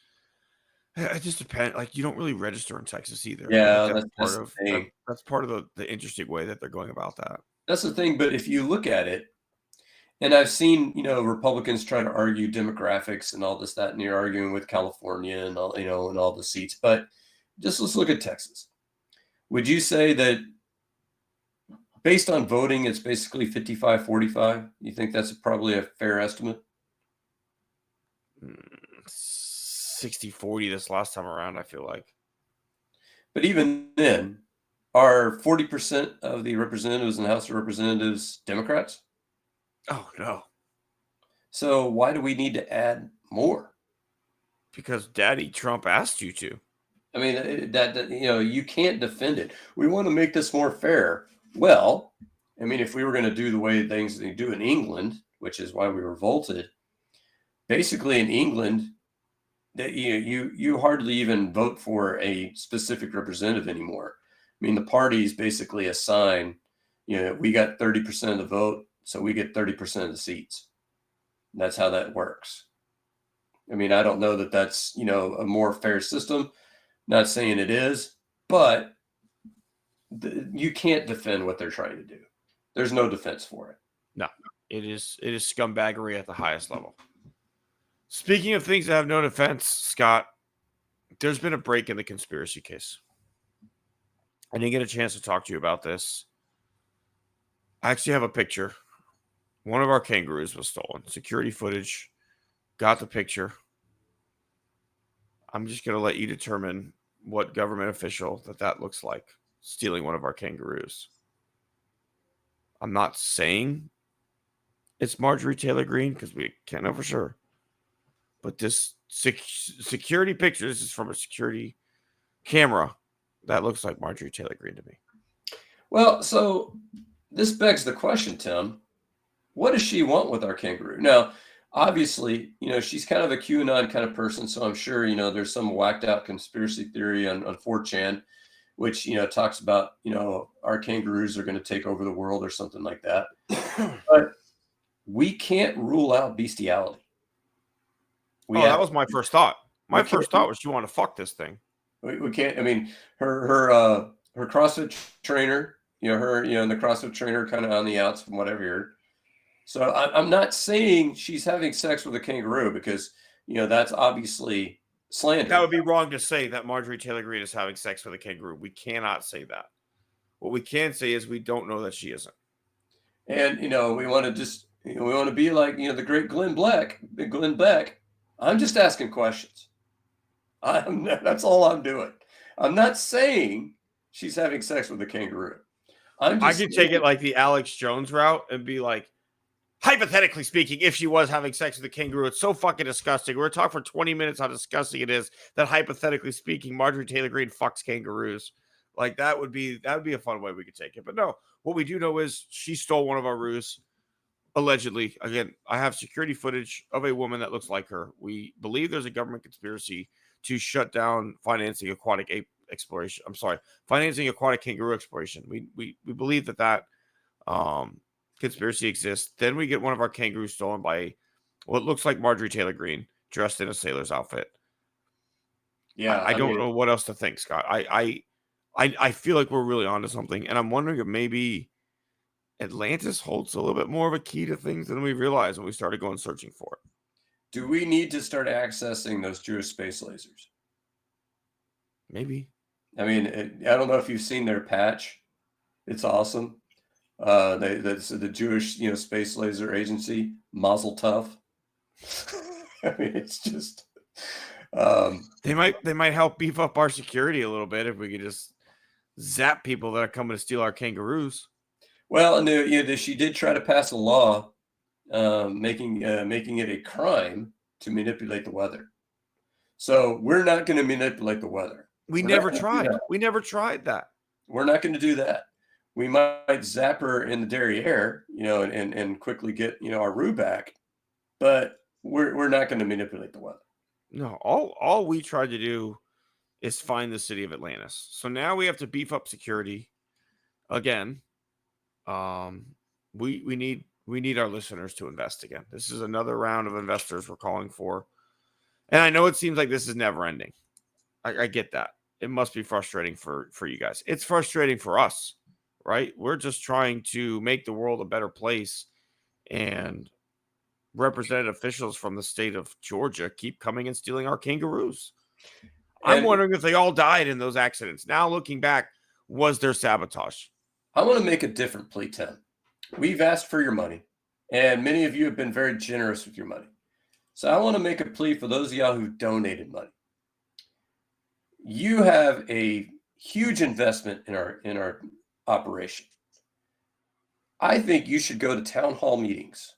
It just depends. Like, you don't really register in Texas either. Yeah, Like, that's the thing. that's part of the interesting way that they're going about that. That's the thing. But if you look at it, and I've seen, Republicans try to argue demographics and all this, that, and you're arguing with California and all, and all the seats. But just let's look at Texas. Would you say that based on voting, it's basically 55-45? You think that's probably a fair estimate? 60-40 this last time around, I feel like. But even then, are 40% of the representatives in the House of Representatives Democrats? Oh, no. So why do we need to add more? Because Daddy Trump asked you to. I mean, you can't defend it. We want to make this more fair. Well, I mean, if we were going to do the way things they do in England, which is why we revolted, basically in England, that you hardly even vote for a specific representative anymore. I mean, the parties basically assign, we got 30% of the vote, so we get 30% of the seats. That's how that works. I mean, I don't know that that's, a more fair system. Not saying it is, but you can't defend what they're trying to do. There's no defense for it. No, it is scumbaggery at the highest level. Speaking of things that have no defense, Scott, there's been a break in the conspiracy case. I didn't get a chance to talk to you about this. I actually have a picture. One of our kangaroos was stolen. Security footage. Got the picture. I'm just going to let you determine what government official that looks like stealing one of our kangaroos. I'm not saying it's Marjorie Taylor Greene because we can't know for sure. But this security picture, this is from a security camera, that looks like Marjorie Taylor Greene to me. Well, so this begs the question, Tim. What does she want with our kangaroo? Now, obviously, she's kind of a QAnon kind of person, so I'm sure, there's some whacked out conspiracy theory on 4chan, which, talks about, our kangaroos are going to take over the world or something like that. But we can't rule out bestiality. That was my first thought. My first thought was she wanted to fuck this thing. We can't. I mean, her CrossFit trainer, and the CrossFit trainer kind of on the outs from what I've heard. So I'm not saying she's having sex with a kangaroo because, that's obviously slander. That would be wrong to say that Marjorie Taylor Greene is having sex with a kangaroo. We cannot say that. What we can say is we don't know that she isn't. And, we want to just, we want to be like, the great Glenn Beck. I'm just asking questions. That's all I'm doing. I'm not saying she's having sex with a kangaroo. I could take it like the Alex Jones route and be like, hypothetically speaking, if she was having sex with a kangaroo, it's so fucking disgusting. We're talking for 20 minutes how disgusting it is that hypothetically speaking, Marjorie Taylor Greene fucks kangaroos. Like that would be a fun way we could take it. But no, what we do know is she stole one of our roos. Allegedly. Again, I have security footage of a woman that looks like her. We believe there's a government conspiracy to shut down financing aquatic ape exploration. I'm sorry, financing aquatic kangaroo exploration. We believe that conspiracy exists. Then we get one of our kangaroos stolen by what looks like Marjorie Taylor Greene dressed in a sailor's outfit. Yeah, I don't know what else to think, Scott. I feel like we're really onto something, and I'm wondering if maybe Atlantis holds a little bit more of a key to things than we realized when we started going searching for it. Do we need to start accessing those Jewish space lasers? Maybe. I mean, I don't know if you've seen their patch. It's awesome. That's the Jewish, Space Laser Agency, Mazel Tov. I mean, it's just. They might help beef up our security a little bit if we could just zap people that are coming to steal our kangaroos. Well, and she did try to pass a law making it a crime to manipulate the weather. So we're not going to manipulate the weather. We never tried that. We're not going to do that. We might zap her in the derriere, and quickly get, our roo back, but we're not going to manipulate the weather. No, all we tried to do is find the city of Atlantis. So now we have to beef up security again. We need our listeners to invest again. This is another round of investors we're calling for. And I know it seems like this is never ending. I get that. It must be frustrating for you guys. It's frustrating for us, right? We're just trying to make the world a better place, and representative officials from the state of Georgia keep coming and stealing our kangaroos. I'm wondering if they all died in those accidents. Now looking back, was there sabotage? I want to make a different plea, Tim. We've asked for your money, and many of you have been very generous with your money. So I want to make a plea for those of y'all who donated money. You have a huge investment in our operation. I think you should go to town hall meetings.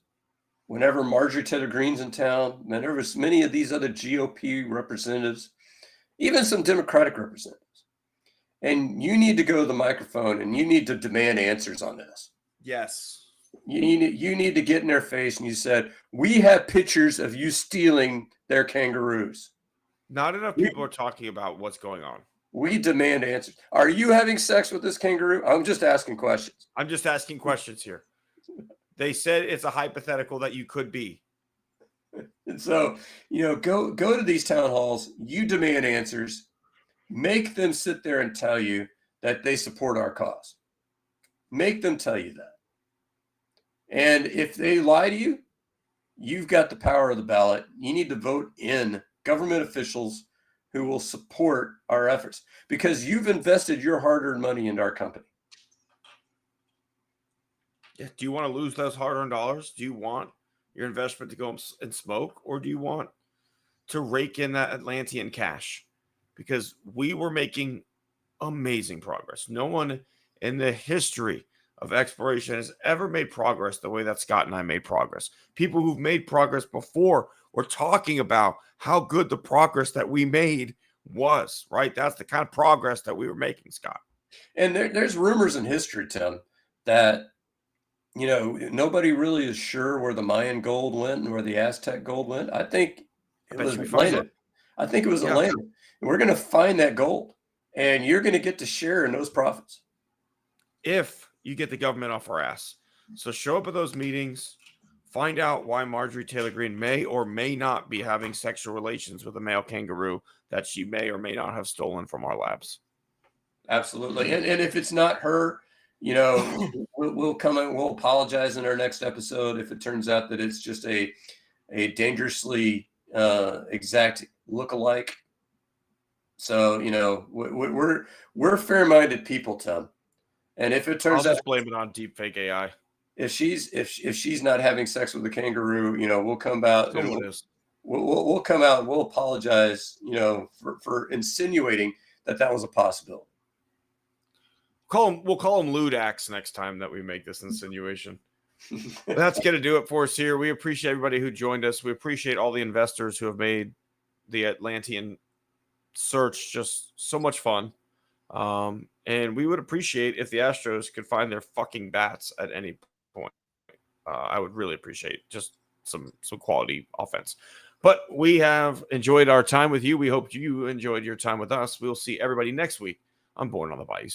Whenever Marjorie Taylor Greene's in town, whenever many of these other GOP representatives, even some Democratic representatives. And you need to go to the microphone and you need to demand answers on this. Yes. You need to get in their face and you said, we have pictures of you stealing their kangaroos. Not enough people are talking about what's going on. We demand answers. Are you having sex with this kangaroo? I'm just asking questions. I'm just asking questions here. They said it's a hypothetical that you could be. And so, go to these town halls. You demand answers. Make them sit there and tell you that they support our cause. Make them tell you that. And if they lie to you, you've got the power of the ballot. You need to vote in government officials who will support our efforts because you've invested your hard-earned money into our company. Yeah. Do you want to lose those hard-earned dollars? Do you want your investment to go in smoke, or do you want to rake in that Atlantean cash? Because we were making amazing progress. No one in the history of exploration has ever made progress the way that Scott and I made progress. People who've made progress before were talking about how good the progress that we made was, right? That's the kind of progress that we were making, Scott. And there's rumors in history, Tim, that nobody really is sure where the Mayan gold went and where the Aztec gold went. I think it was Atlantic. I think it was Atlantic. And we're going to find that gold, and you're going to get to share in those profits. If you get the government off our ass. So show up at those meetings, find out why Marjorie Taylor Greene may or may not be having sexual relations with a male kangaroo that she may or may not have stolen from our labs. Absolutely. And if it's not her, we'll come and we'll apologize in our next episode if it turns out that it's just a dangerously exact look-alike. So, we're fair-minded people, Tom. And if it turns I'll out, just blame it on deepfake AI. If she's not having sex with a kangaroo, we'll come out and we'll come out and we'll apologize, for insinuating that was a possibility. We'll call him Ludax next time that we make this insinuation. That's going to do it for us here. We appreciate everybody who joined us. We appreciate all the investors who have made the Atlantean search just so much fun. And we would appreciate if the Astros could find their fucking bats at any point. I would really appreciate just some quality offense. But we have enjoyed our time with you. We hope you enjoyed your time with us. We'll see everybody next week on Born on the Bayou.